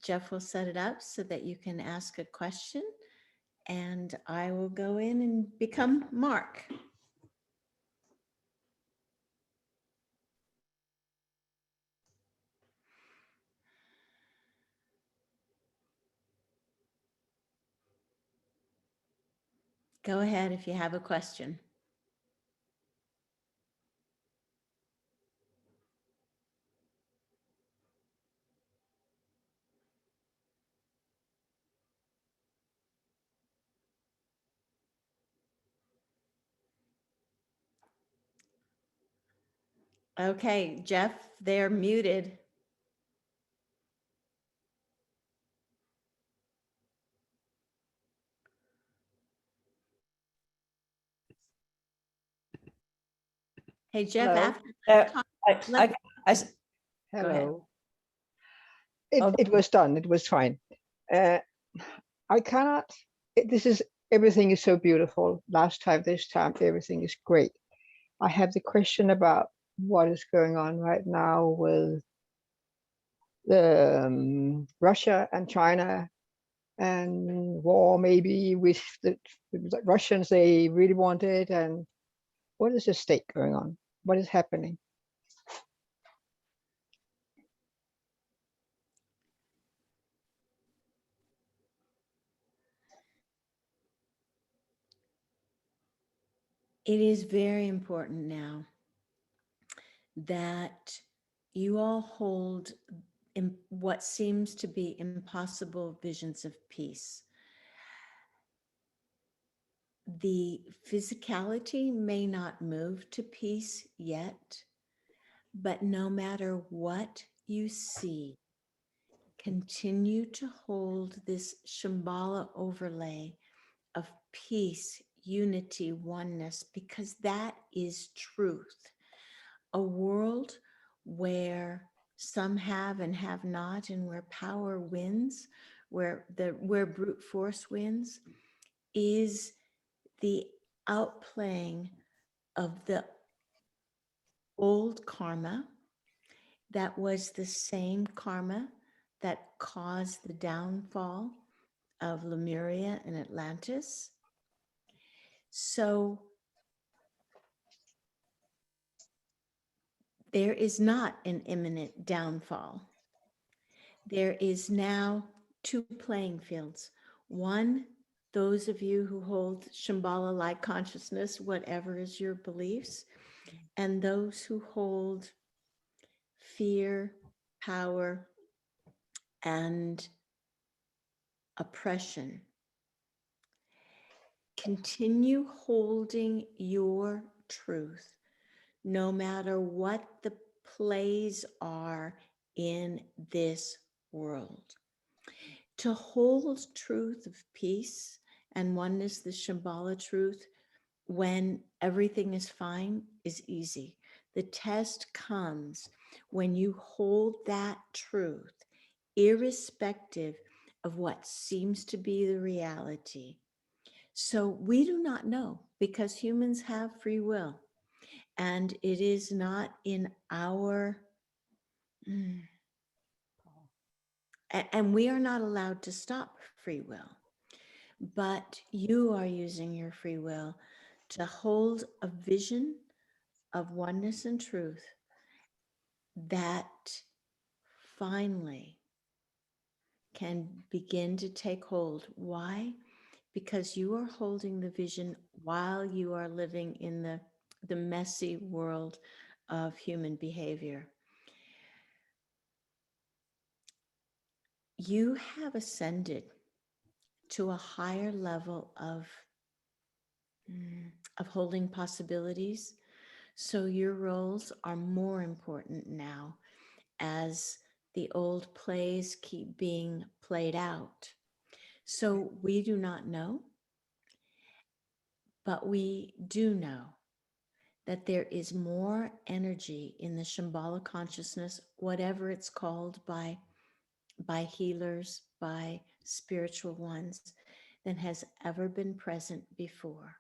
Jeff will set it up so that you can ask a question, and I will go in and become Mark. Go ahead if you have a question. Okay, Jeff, they're muted. Hey, Jeff, Hello. after Hello. Go ahead. It was done. It was fine. Uh, I cannot, everything is so beautiful. Last time, this time, everything is great. I have the question about what is going on right now with Russia and China and war, maybe with the Russians, they really want it. And what is the state going on? What is happening? It is very important now that you all hold in what seems to be impossible visions of peace. The physicality may not move to peace yet, but no matter what you see, continue to hold this Shambhala overlay of peace, unity, oneness, because that is truth. A world where some have and have not, and where power wins, where brute force wins, is the outplaying of the old karma that was the same karma that caused the downfall of Lemuria and Atlantis. So there is not an imminent downfall. There is now two playing fields. One, those of you who hold Shambhala-like consciousness, whatever is your beliefs, and those who hold fear, power, and oppression. Continue holding your truth, no matter what the plays are in this world. To hold truth of peace and oneness, the Shambhala truth, when everything is fine, is easy. The test comes when you hold that truth, irrespective of what seems to be the reality. So we do not know, because humans have free will, and it is not in our, and we are not allowed to stop free will, but you are using your free will to hold a vision of oneness and truth that finally can begin to take hold. Why? Because you are holding the vision while you are living in the messy world of human behavior. You have ascended to a higher level of holding possibilities. So your roles are more important now as the old plays keep being played out. So we do not know, but we do know that there is more energy in the Shambhala consciousness, whatever it's called by healers, by spiritual ones, than has ever been present before.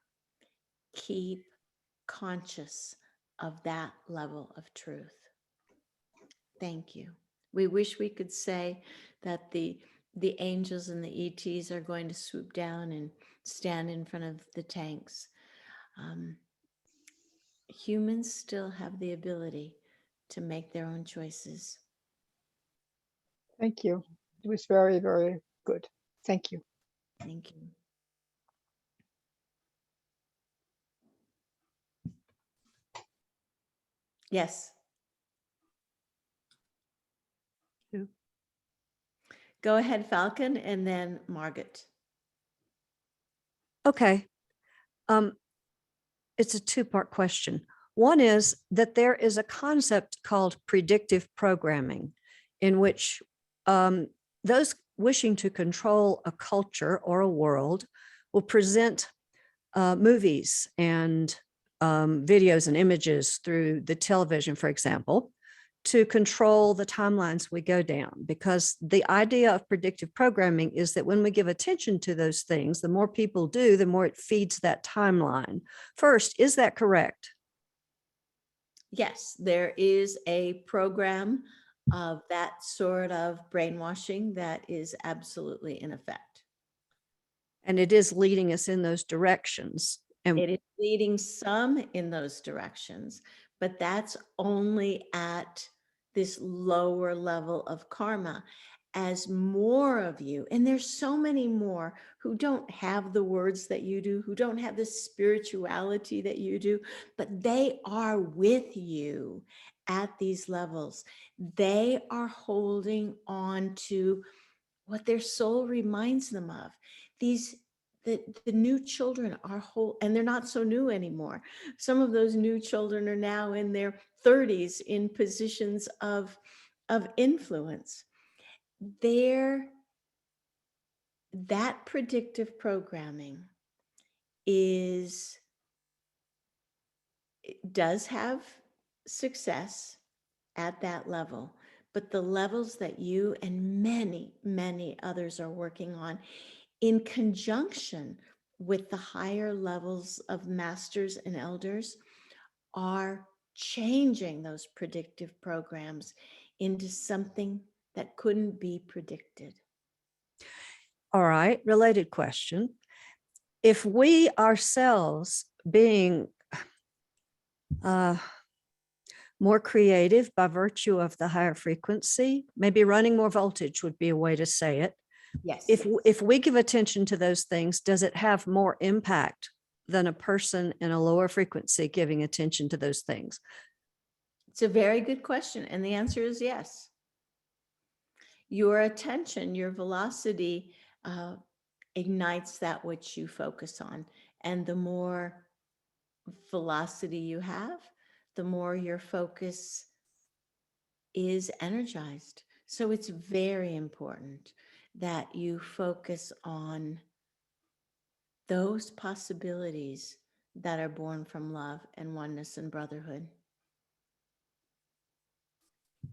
Keep conscious of that level of truth. Thank you. We wish we could say that the angels and the ETs are going to swoop down and stand in front of the tanks. Humans still have the ability to make their own choices. Thank you. It was very, very good. Thank you. Thank you. Yes. Who? Go ahead, Falcon, and then Margaret. Okay. It's a two-part question. One is that there is a concept called predictive programming, in which those wishing to control a culture or a world will present movies and videos and images through the television, for example, to control the timelines we go down, because the idea of predictive programming is that when we give attention to those things, the more people do, the more it feeds that timeline. First, is that correct? Yes, there is a program of that sort of brainwashing that is absolutely in effect. And it is leading us in those directions. And It is leading some in those directions, but that's only at this lower level of karma. As more of you, and there's so many more who don't have the words that you do, who don't have the spirituality that you do, but they are with you at these levels. They are holding on to what their soul reminds them of. The new children are whole, and they're not so new anymore. Some of those new children are now in their 30s in positions of influence. That predictive programming does have success at that level, but the levels that you and many, many others are working on in conjunction with the higher levels of masters and elders are changing those predictive programs into something that couldn't be predicted. all right, related question. If we ourselves being more creative by virtue of the higher frequency, maybe running more voltage would be a way to say it. Yes. If we give attention to those things, does it have more impact than a person in a lower frequency giving attention to those things? It's a very good question. And the answer is yes. Your attention, your velocity ignites that which you focus on. And the more velocity you have, the more your focus is energized. So it's very important that you focus on those possibilities that are born from love and oneness and brotherhood.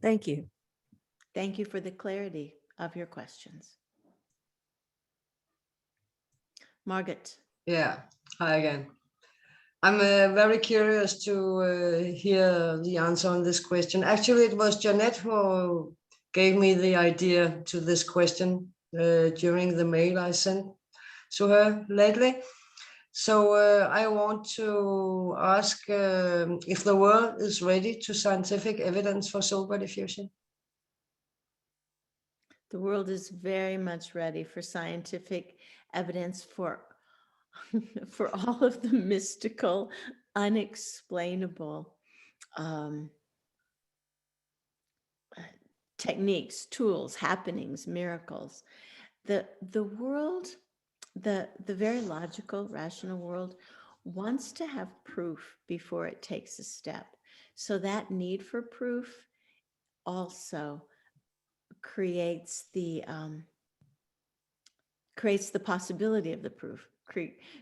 Thank you. Thank you for the clarity of your questions. Margaret. Yeah, hi again. I'm very curious to hear the answer on this question. Actually, it was Jonette who gave me the idea to this question during the mail I sent to her lately. So I want to ask if the world is ready to scientific evidence for soul body fusion. The world is very much ready for scientific evidence for all of the mystical, unexplainable techniques, tools, happenings, miracles. The world, the very logical, rational world wants to have proof before it takes a step. So that need for proof also creates the possibility of the proof.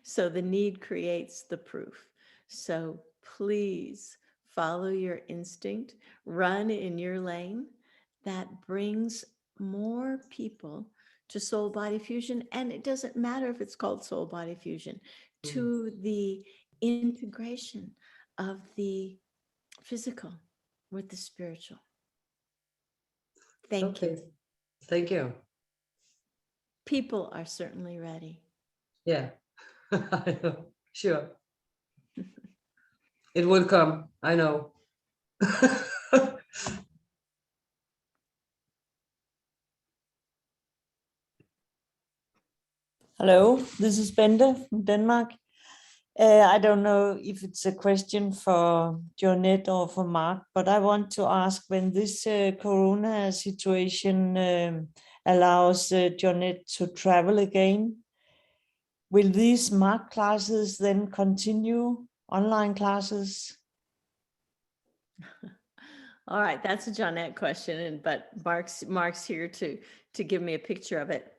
So the need creates the proof. So please follow your instinct, run in your lane. That brings more people to soul body fusion. And it doesn't matter if it's called soul body fusion, to the integration of the physical with the spiritual. Thank you. Thank you. People are certainly ready. Yeah, I know. Sure. It will come, I know. Hello, this is Bente from Denmark. I don't know if it's a question for Jonette or for Mark, but I want to ask, when this corona situation allows Jonette to travel again, will these Mark classes then continue, online classes? All right, that's a Jonette question, but Mark's here to give me a picture of it.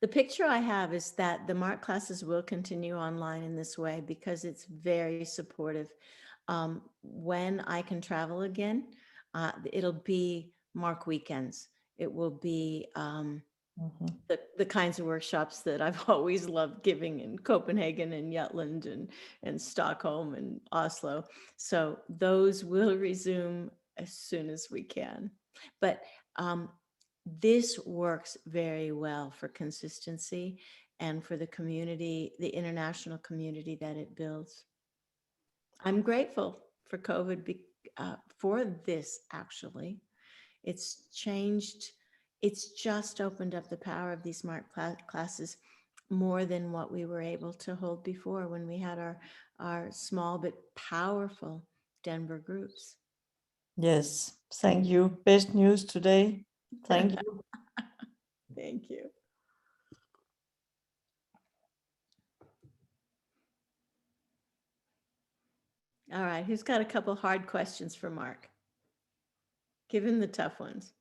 The picture I have is that the Mark classes will continue online in this way because it's very supportive. When I can travel again, It'll be Mark weekends. It will be the kinds of workshops that I've always loved giving in Copenhagen and Jutland and Stockholm and Oslo. So those will resume as soon as we can. But this works very well for consistency and for the community, the international community that it builds. I'm grateful for COVID for this, actually. It's changed, it's just opened up the power of these smart classes more than what we were able to hold before when we had our small but powerful Denver groups. Yes, thank you. Best news today. Thank you. Thank you. All right, who's got a couple hard questions for Mark? Give him the tough ones.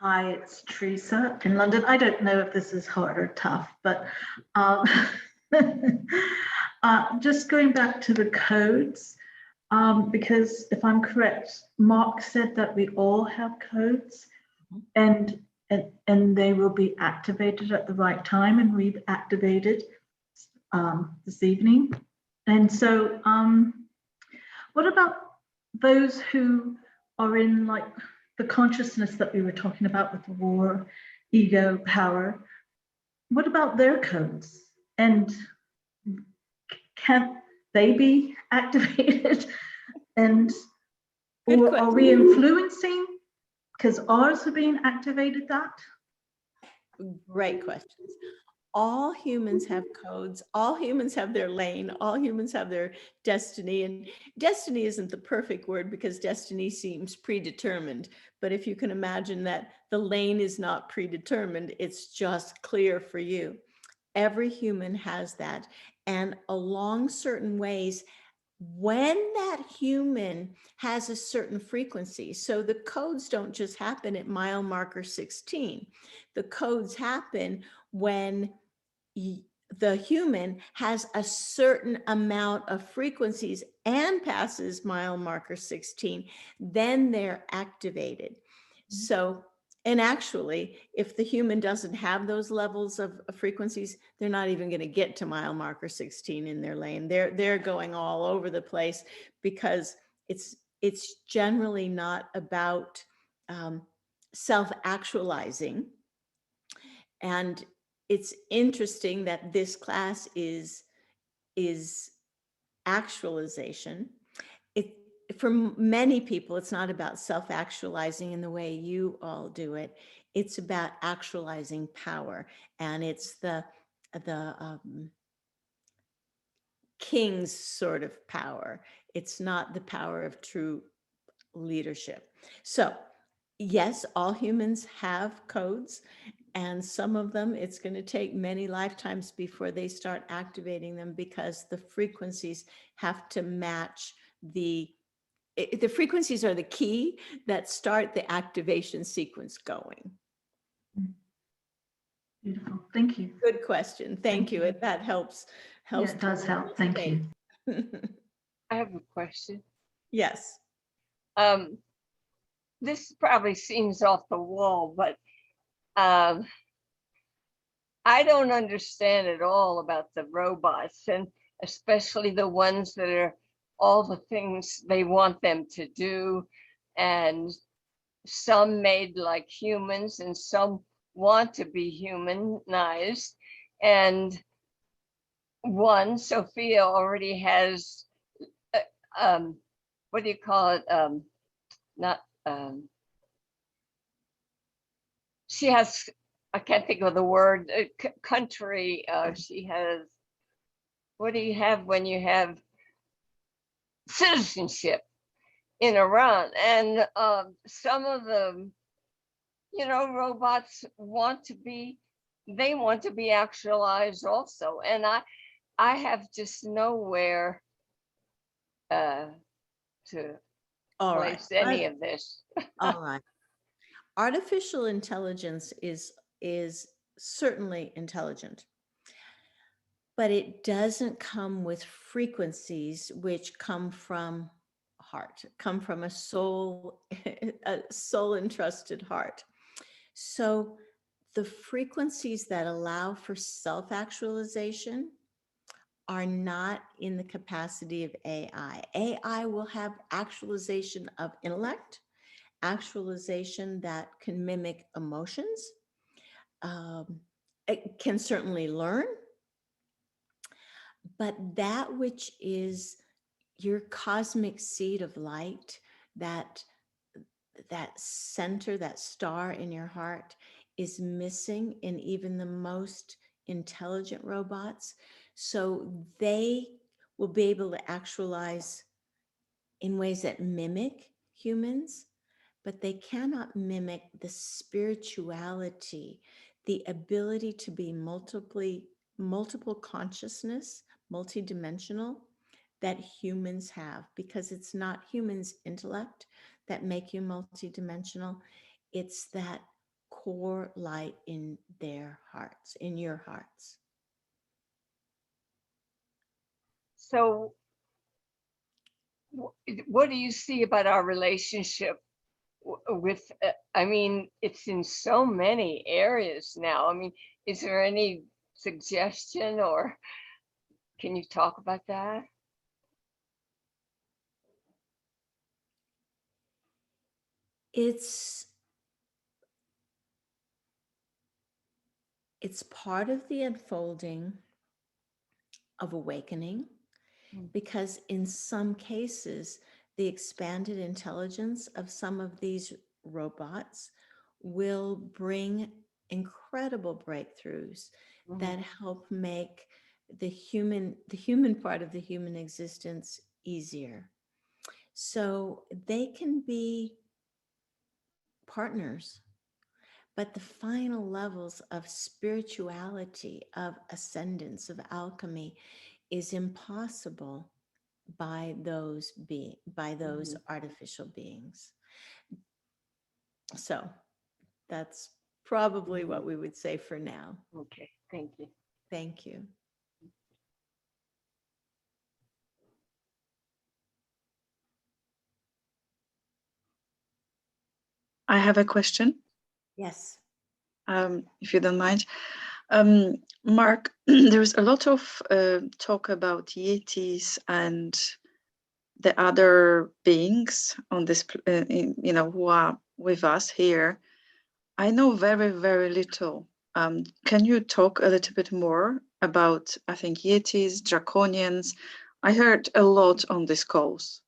Hi, it's Teresa in London. I don't know if this is hard or tough, but just going back to the codes, because if I'm correct, Mark said that we all have codes, and they will be activated at the right time, and we've activated this evening. And so what about those who are in like the consciousness that we were talking about with the war, ego, power? What about their codes? And can't they be activated? And or are we influencing because ours are being activated that? Great questions. All humans have codes. All humans have their lane. All humans have their destiny. And destiny isn't the perfect word because destiny seems predetermined. But if you can imagine that the lane is not predetermined, it's just clear for you. Every human has that. And along certain ways, when that human has a certain frequency, so the codes don't just happen at mile marker 16. The codes happen when the human has a certain amount of frequencies and passes mile marker 16, then they're activated. So, and actually, if the human doesn't have those levels of frequencies, they're not even going to get to mile marker 16 in their lane. They're going all over the place because it's generally not about self-actualizing. And it's interesting that this class is actualization. For many people, it's not about self-actualizing in the way you all do it. It's about actualizing power, and it's the king's sort of power. It's not the power of true leadership. So yes, all humans have codes, and some of them, it's going to take many lifetimes before they start activating them because the frequencies have to match the frequencies are the key that start the activation sequence going. Beautiful. Thank you. Good question. Thank you. That helps. Yeah, it does help. Thank you. I have a question. Yes. This probably seems off the wall, but I don't understand at all about the robots, and especially the ones that are all the things they want them to do, and some made like humans and some want to be humanized. And one, Sophia, already has what do you call it? Not she has, I can't think of the word, country. She has, what do you have when you have citizenship in Iran? And some of the, robots want to be actualized also. And I have just nowhere to place any of this. All right. Artificial intelligence is certainly intelligent, but it doesn't come with frequencies which come from heart, come from a soul entrusted heart. So the frequencies that allow for self-actualization are not in the capacity of AI. AI will have actualization of intellect, actualization that can mimic emotions. It can certainly learn, but that which is your cosmic seed of light, that center, that star in your heart, is missing in even the most intelligent robots. So they will be able to actualize in ways that mimic humans, but they cannot mimic the spirituality, the ability to be multiple consciousness, multidimensional, that humans have, because it's not humans' intellect that make you multidimensional. It's that core light in their hearts, in your hearts. So what do you see about our relationship with, I mean, it's in so many areas now. I mean, is there any suggestion, or can you talk about that? It's part of the unfolding of awakening, because in some cases, the expanded intelligence of some of these robots will bring incredible breakthroughs that help make the human part of the human existence easier. So they can be partners, but the final levels of spirituality, of ascendance, of alchemy is impossible by those artificial beings. So that's probably what we would say for now. Okay, thank you. Thank you. I have a question. Yes. If you don't mind. Mark, there's a lot of talk about Yetis and the other beings on this, who are with us here. I know very, very little. Can you talk a little bit more about, I think, Yetis, Draconians? I heard a lot on this calls.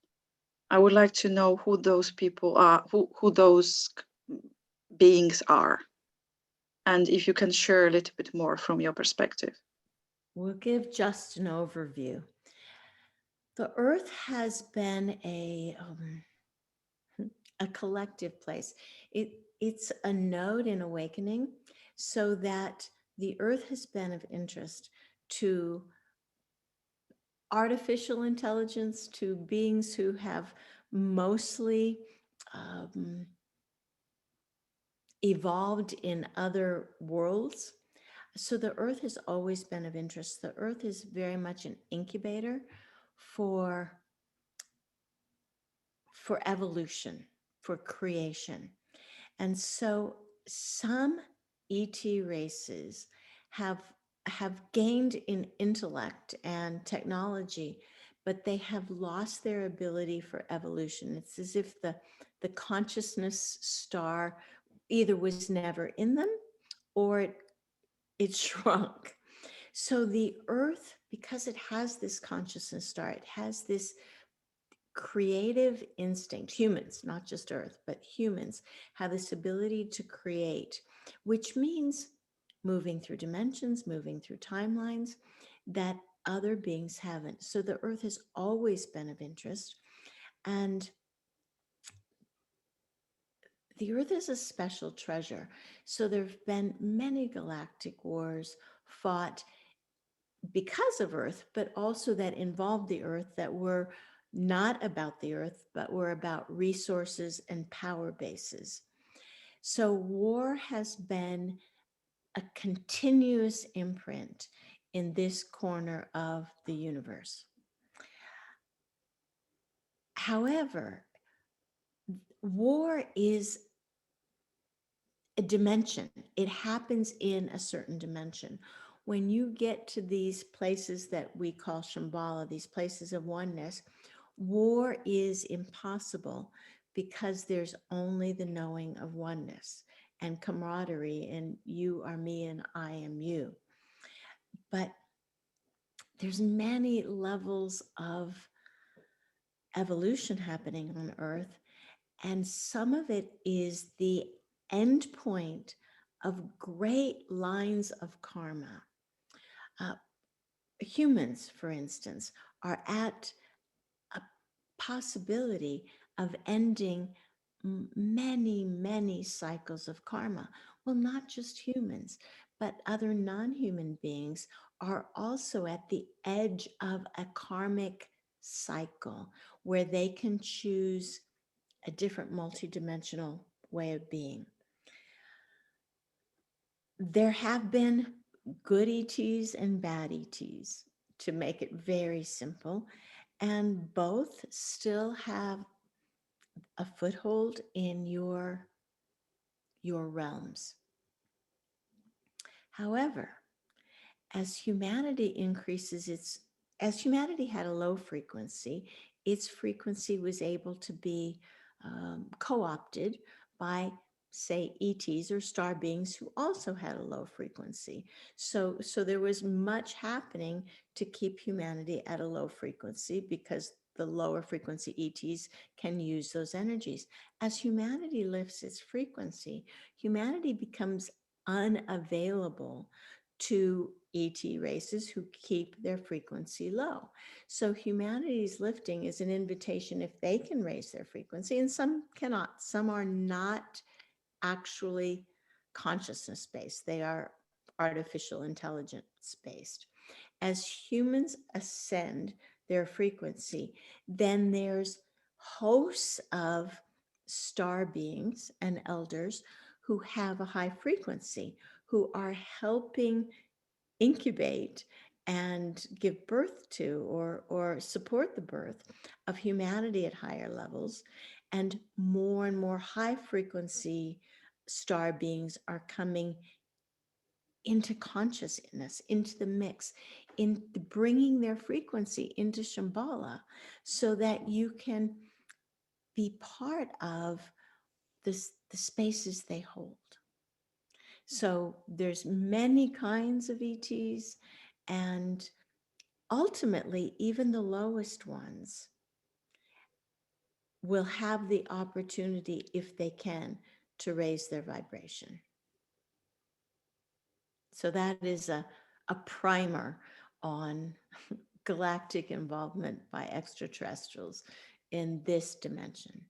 I would like to know who those people are, who those beings are. And if you can share a little bit more from your perspective. We'll give just an overview. The Earth has been a collective place. It's a node in awakening, so that the Earth has been of interest to artificial intelligence, to beings who have mostly evolved in other worlds. So the Earth has always been of interest. The Earth is very much an incubator for evolution, for creation. And so some ET races have gained in intellect and technology, but they have lost their ability for evolution. It's as if the consciousness star either was never in them or it shrunk. So the Earth, because it has this consciousness star, it has this creative instinct. Humans, not just Earth, but humans have this ability to create, which means moving through dimensions, moving through timelines that other beings haven't. So the Earth has always been of interest. And the Earth is a special treasure. So there have been many galactic wars fought because of Earth, but also that involved the Earth, that were not about the Earth, but were about resources and power bases. So war has been a continuous imprint in this corner of the universe. However, war is a dimension. It happens in a certain dimension. When you get to these places that we call Shambhala, these places of oneness, war is impossible because there's only the knowing of oneness and camaraderie, and you are me and I am you. But there's many levels of evolution happening on Earth, and some of it is the end point of great lines of karma. Humans, for instance, are at a possibility of ending many, many cycles of karma. Well, not just humans, but other non-human beings are also at the edge of a karmic cycle where they can choose a different multidimensional way of being. There have been good ETs and bad ETs, to make it very simple, and both still have a foothold in your realms. However, as humanity as humanity had a low frequency, its frequency was able to be co-opted by, say, ETs or star beings who also had a low frequency. So there was much happening to keep humanity at a low frequency because the lower frequency ETs can use those energies. As humanity lifts its frequency, humanity becomes unavailable to ET races who keep their frequency low. So humanity's lifting is an invitation if they can raise their frequency, and some cannot. Some are not actually consciousness based. They are artificial intelligence based. As humans ascend their frequency, then there's hosts of star beings and elders who have a high frequency, who are helping incubate and give birth to or support the birth of humanity at higher levels. And more high frequency star beings are coming into consciousness, into the mix, in bringing their frequency into Shambhala so that you can be part of the spaces they hold. So there's many kinds of ETs, and ultimately, even the lowest ones will have the opportunity, if they can, to raise their vibration. So that is a primer on galactic involvement by extraterrestrials in this dimension.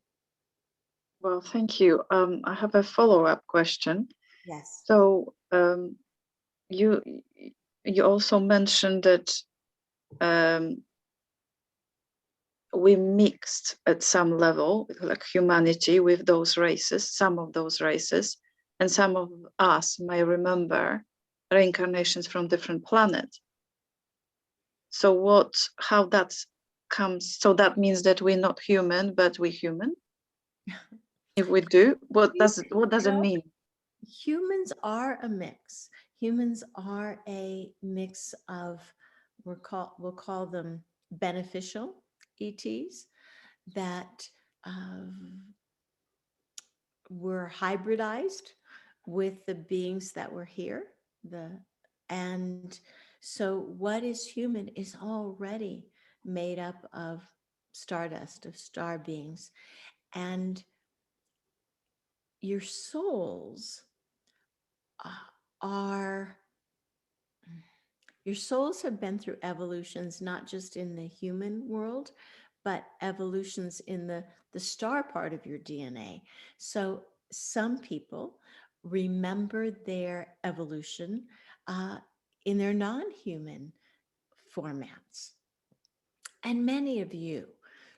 Well, thank you. I have a follow-up question. Yes. So you also mentioned that we mixed at some level, like humanity, with those races, some of those races, and some of us may remember reincarnations from different planets. So how that comes, so that means that we're not human, but we're human? If we do, what does it mean? Humans are a mix. Humans are a mix of, we'll call them beneficial ETs that were hybridized with the beings that were here. And so what is human is already made up of stardust, of star beings. And your souls your souls have been through evolutions, not just in the human world, but evolutions in the star part of your DNA. So some people remember their evolution in their non-human formats. And many of you,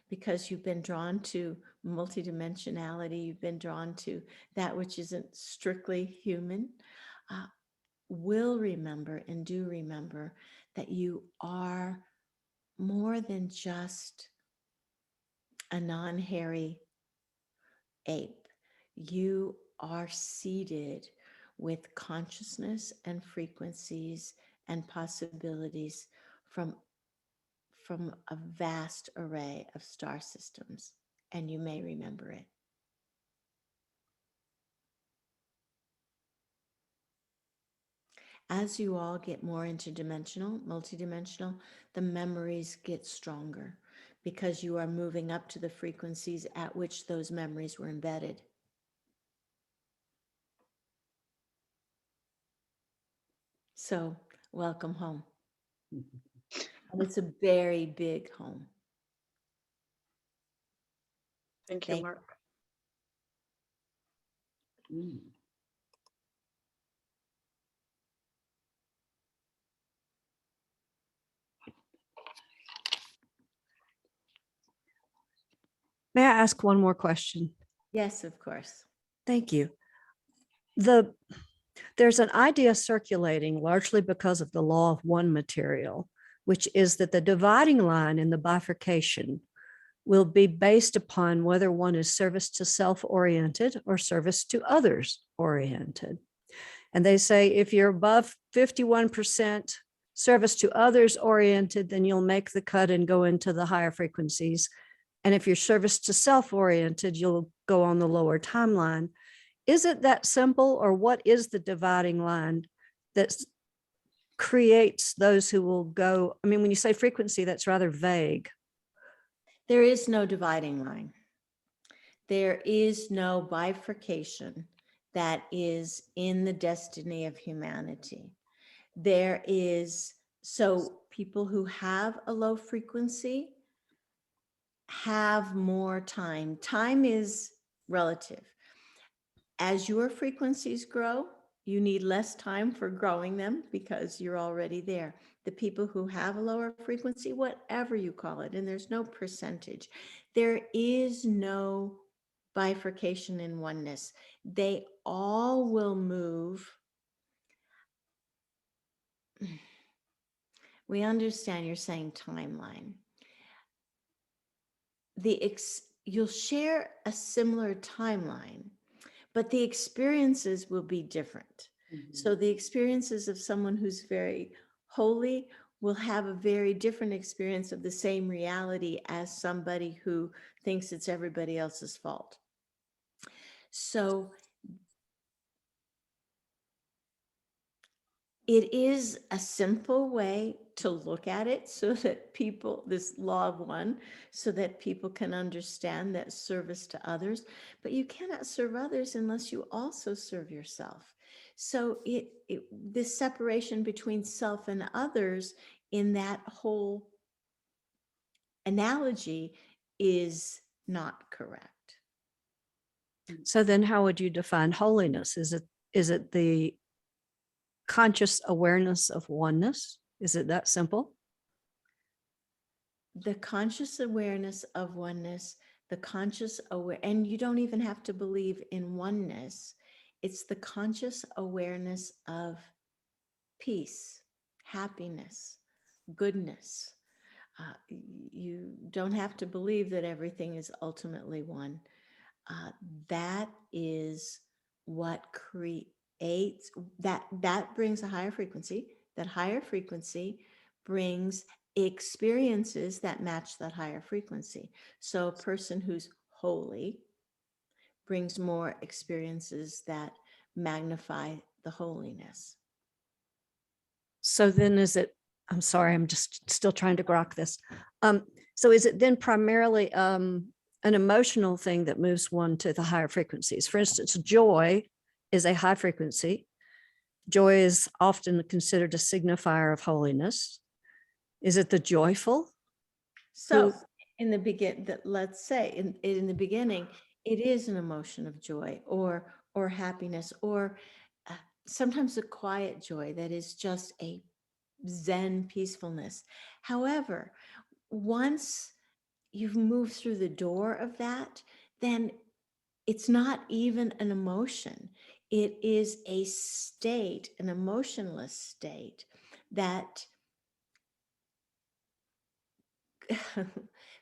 because you've been drawn to multidimensionality, you've been drawn to that which isn't strictly human, will remember and do remember that you are more than just a non-hairy ape. You are seeded with consciousness and frequencies and possibilities from a vast array of star systems, and you may remember it. As you all get more interdimensional, multidimensional, the memories get stronger because you are moving up to the frequencies at which those memories were embedded. So, welcome home. And it's a very big home. Thank you, Mark. May I ask one more question? Yes, of course. Thank you. There's an idea circulating largely because of the law of one material, which is that the dividing line in the bifurcation will be based upon whether one is service to self-oriented or service to others oriented. And they say if you're above 51% service to others oriented, then you'll make the cut and go into the higher frequencies. And if you're service to self-oriented, you'll go on the lower timeline. Is it that simple, or what is the dividing line that creates those who will go? I mean, when you say frequency, that's rather vague. There is no dividing line. There is no bifurcation that is in the destiny of humanity. There is, so people who have a low frequency have more time. Time is relative. As your frequencies grow, you need less time for growing them because you're already there. The people who have a lower frequency, whatever you call it, and there's no percentage, there is no bifurcation in oneness. They all will move. We understand you're saying timeline. You'll share a similar timeline, but the experiences will be different. So the experiences of someone who's very holy will have a very different experience of the same reality as somebody who thinks it's everybody else's fault. So it is a simple way to look at it so that people, this law of one, so that people can understand that service to others, but you cannot serve others unless you also serve yourself. So this separation between self and others in that whole analogy is not correct. So then how would you define holiness? Is it the conscious awareness of oneness? Is it that simple? The conscious awareness of oneness, and you don't even have to believe in oneness. It's the conscious awareness of peace, happiness, goodness. You don't have to believe that everything is ultimately one. That is what creates, that brings a higher frequency. That higher frequency brings experiences that match that higher frequency. So a person who's holy brings more experiences that magnify the holiness. So then I'm sorry, I'm just still trying to grok this. So is it then primarily an emotional thing that moves one to the higher frequencies? For instance, joy is a high frequency. Joy is often considered a signifier of holiness. Is it the joyful? So in the let's say in the beginning, it is an emotion of joy or happiness, or sometimes a quiet joy that is just a Zen peacefulness. However, once you've moved through the door of that, then it's not even an emotion. It is a state, an emotionless state that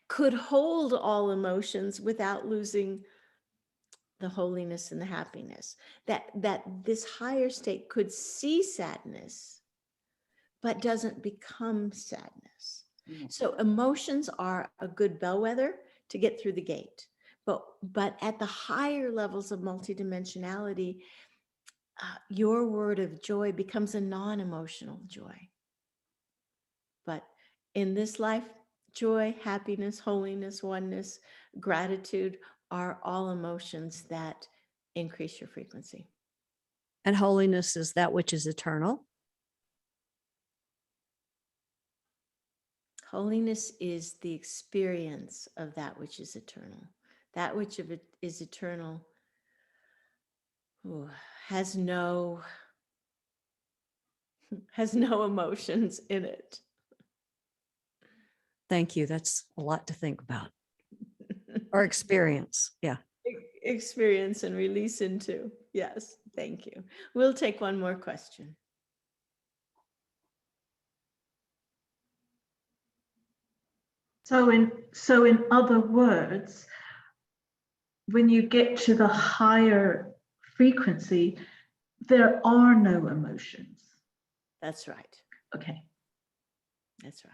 could hold all emotions without losing the holiness and the happiness. That this higher state could see sadness, but doesn't become sadness. So emotions are a good bellwether to get through the gate. But at the higher levels of multidimensionality, your word of joy becomes a non-emotional joy. But in this life, joy, happiness, holiness, oneness, gratitude are all emotions that increase your frequency. And holiness is that which is eternal. Holiness is the experience of that which is eternal. That which is eternal has no emotions in it. Thank you. That's a lot to think about. Or experience. Yeah. Experience and release into. Yes, thank you. We'll take one more question. So in other words, when you get to the higher frequency, there are no emotions. That's right. Okay. That's right.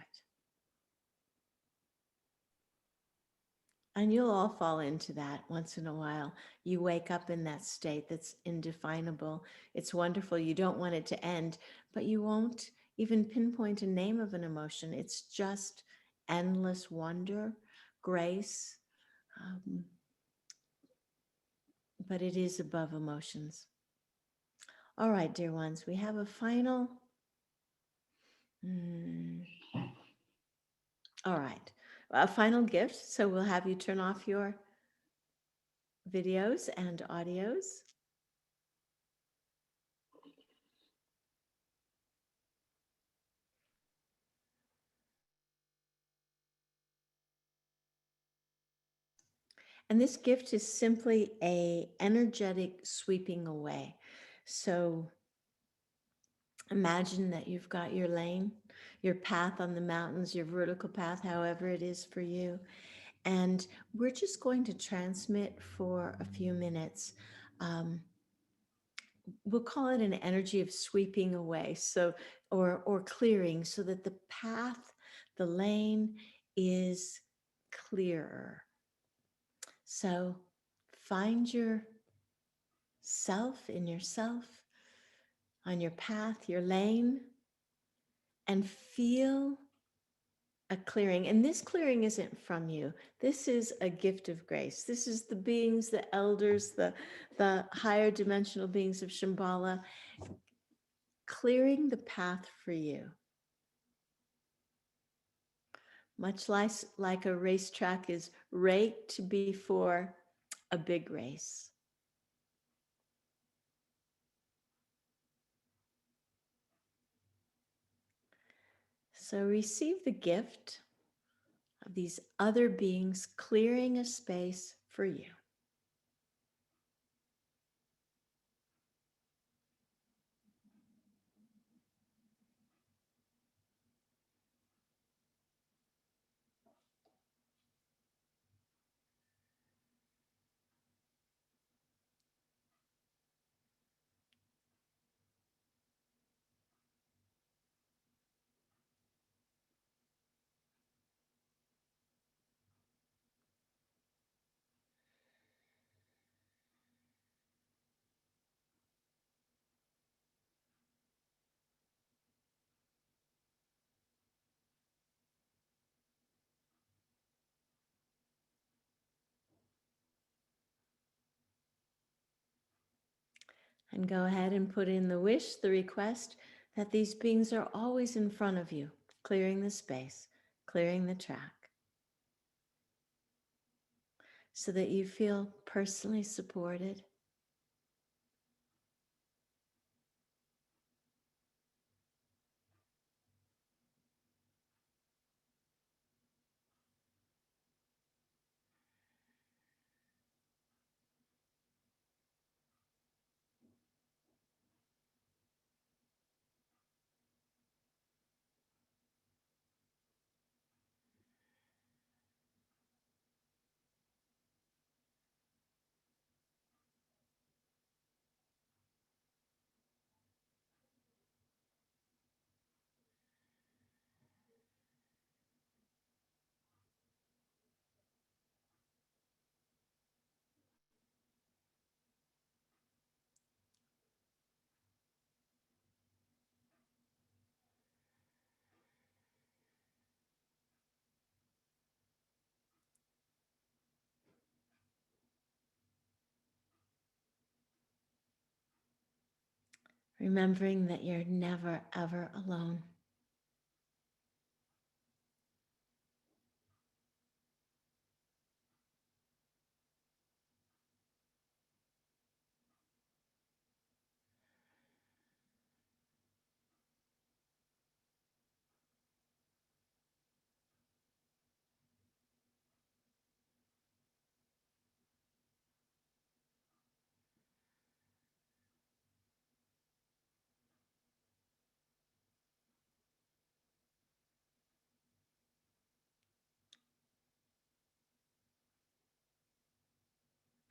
And you'll all fall into that once in a while. You wake up in that state that's indefinable. It's wonderful. You don't want it to end, but you won't even pinpoint a name of an emotion. It's just endless wonder, grace. But it is above emotions. All right, dear ones, we have a final. All right, a final gift. So we'll have you turn off your videos and audios. And this gift is simply a energetic sweeping away. So imagine that you've got your lane, your path on the mountains, your vertical path, however it is for you. And we're just going to transmit for a few minutes. We'll call it an energy of sweeping away, so or clearing, so that the path, the lane is clearer. So find yourself in yourself, on your path, your lane, and feel a clearing. And this clearing isn't from you. This is a gift of grace. This is the beings, the elders, the higher dimensional beings of Shambhala, clearing the path for you. Much like a racetrack is raked before a big race. So receive the gift of these other beings clearing a space for you. And go ahead and put in the wish, the request, that these beings are always in front of you, clearing the space, clearing the track, so that you feel personally supported. remembering that you're never, ever alone.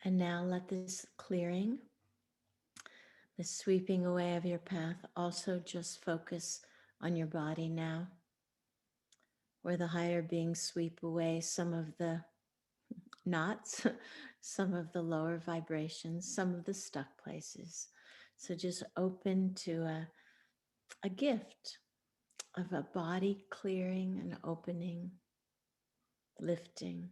And now let this clearing, the sweeping away of your path, also just focus on your body now, where the higher beings sweep away some of the knots, some of the lower vibrations, some of the stuck places. So just open to a gift of a body clearing and opening, lifting.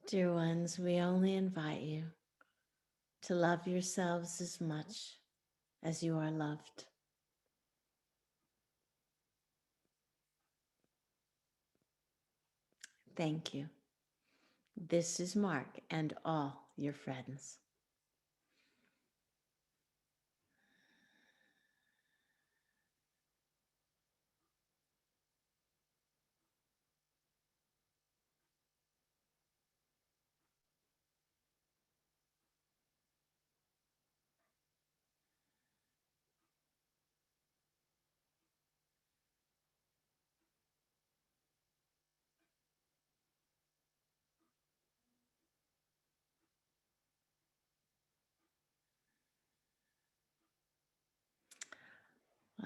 Dear ones, we only invite you to love yourselves as much as you are loved. Thank you. This is Mark and all your friends.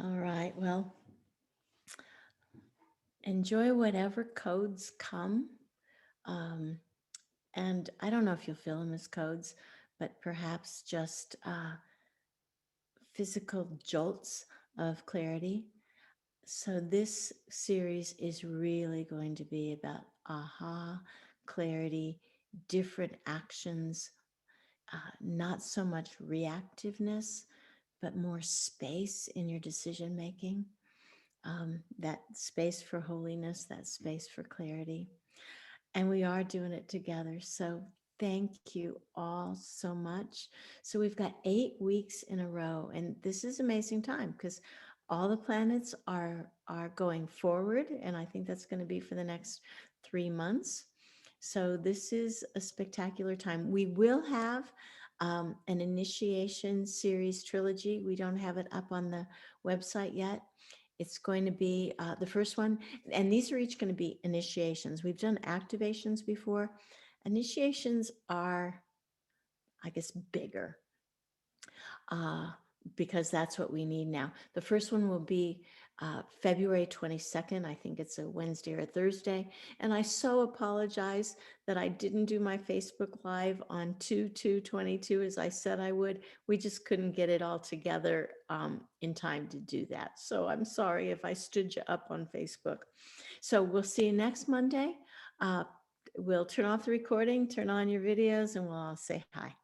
All right, well, enjoy whatever codes come. And I don't know if you'll feel them as codes, but perhaps just physical jolts of clarity. So this series is really going to be about aha, clarity, different actions, not so much reactiveness, but more space in your decision making, that space for holiness, that space for clarity. And we are doing it together. So thank you all so much. So we've got 8 weeks in a row, and this is amazing time because all the planets are going forward, and I think that's going to be for the next 3 months. So this is a spectacular time. We will have an initiation series trilogy. We don't have it up on the website yet. It's going to be the first one, and these are each going to be initiations. We've done activations before. Initiations are, I guess, bigger because that's what we need now. The first one will be February 22nd. I think it's a Wednesday or a Thursday. And I so apologize that I didn't do my Facebook Live on 2/2/22 as I said I would. We just couldn't get it all together in time to do that. So I'm sorry if I stood you up on Facebook. So we'll see you next Monday. We'll turn off the recording, turn on your videos, and we'll all say hi.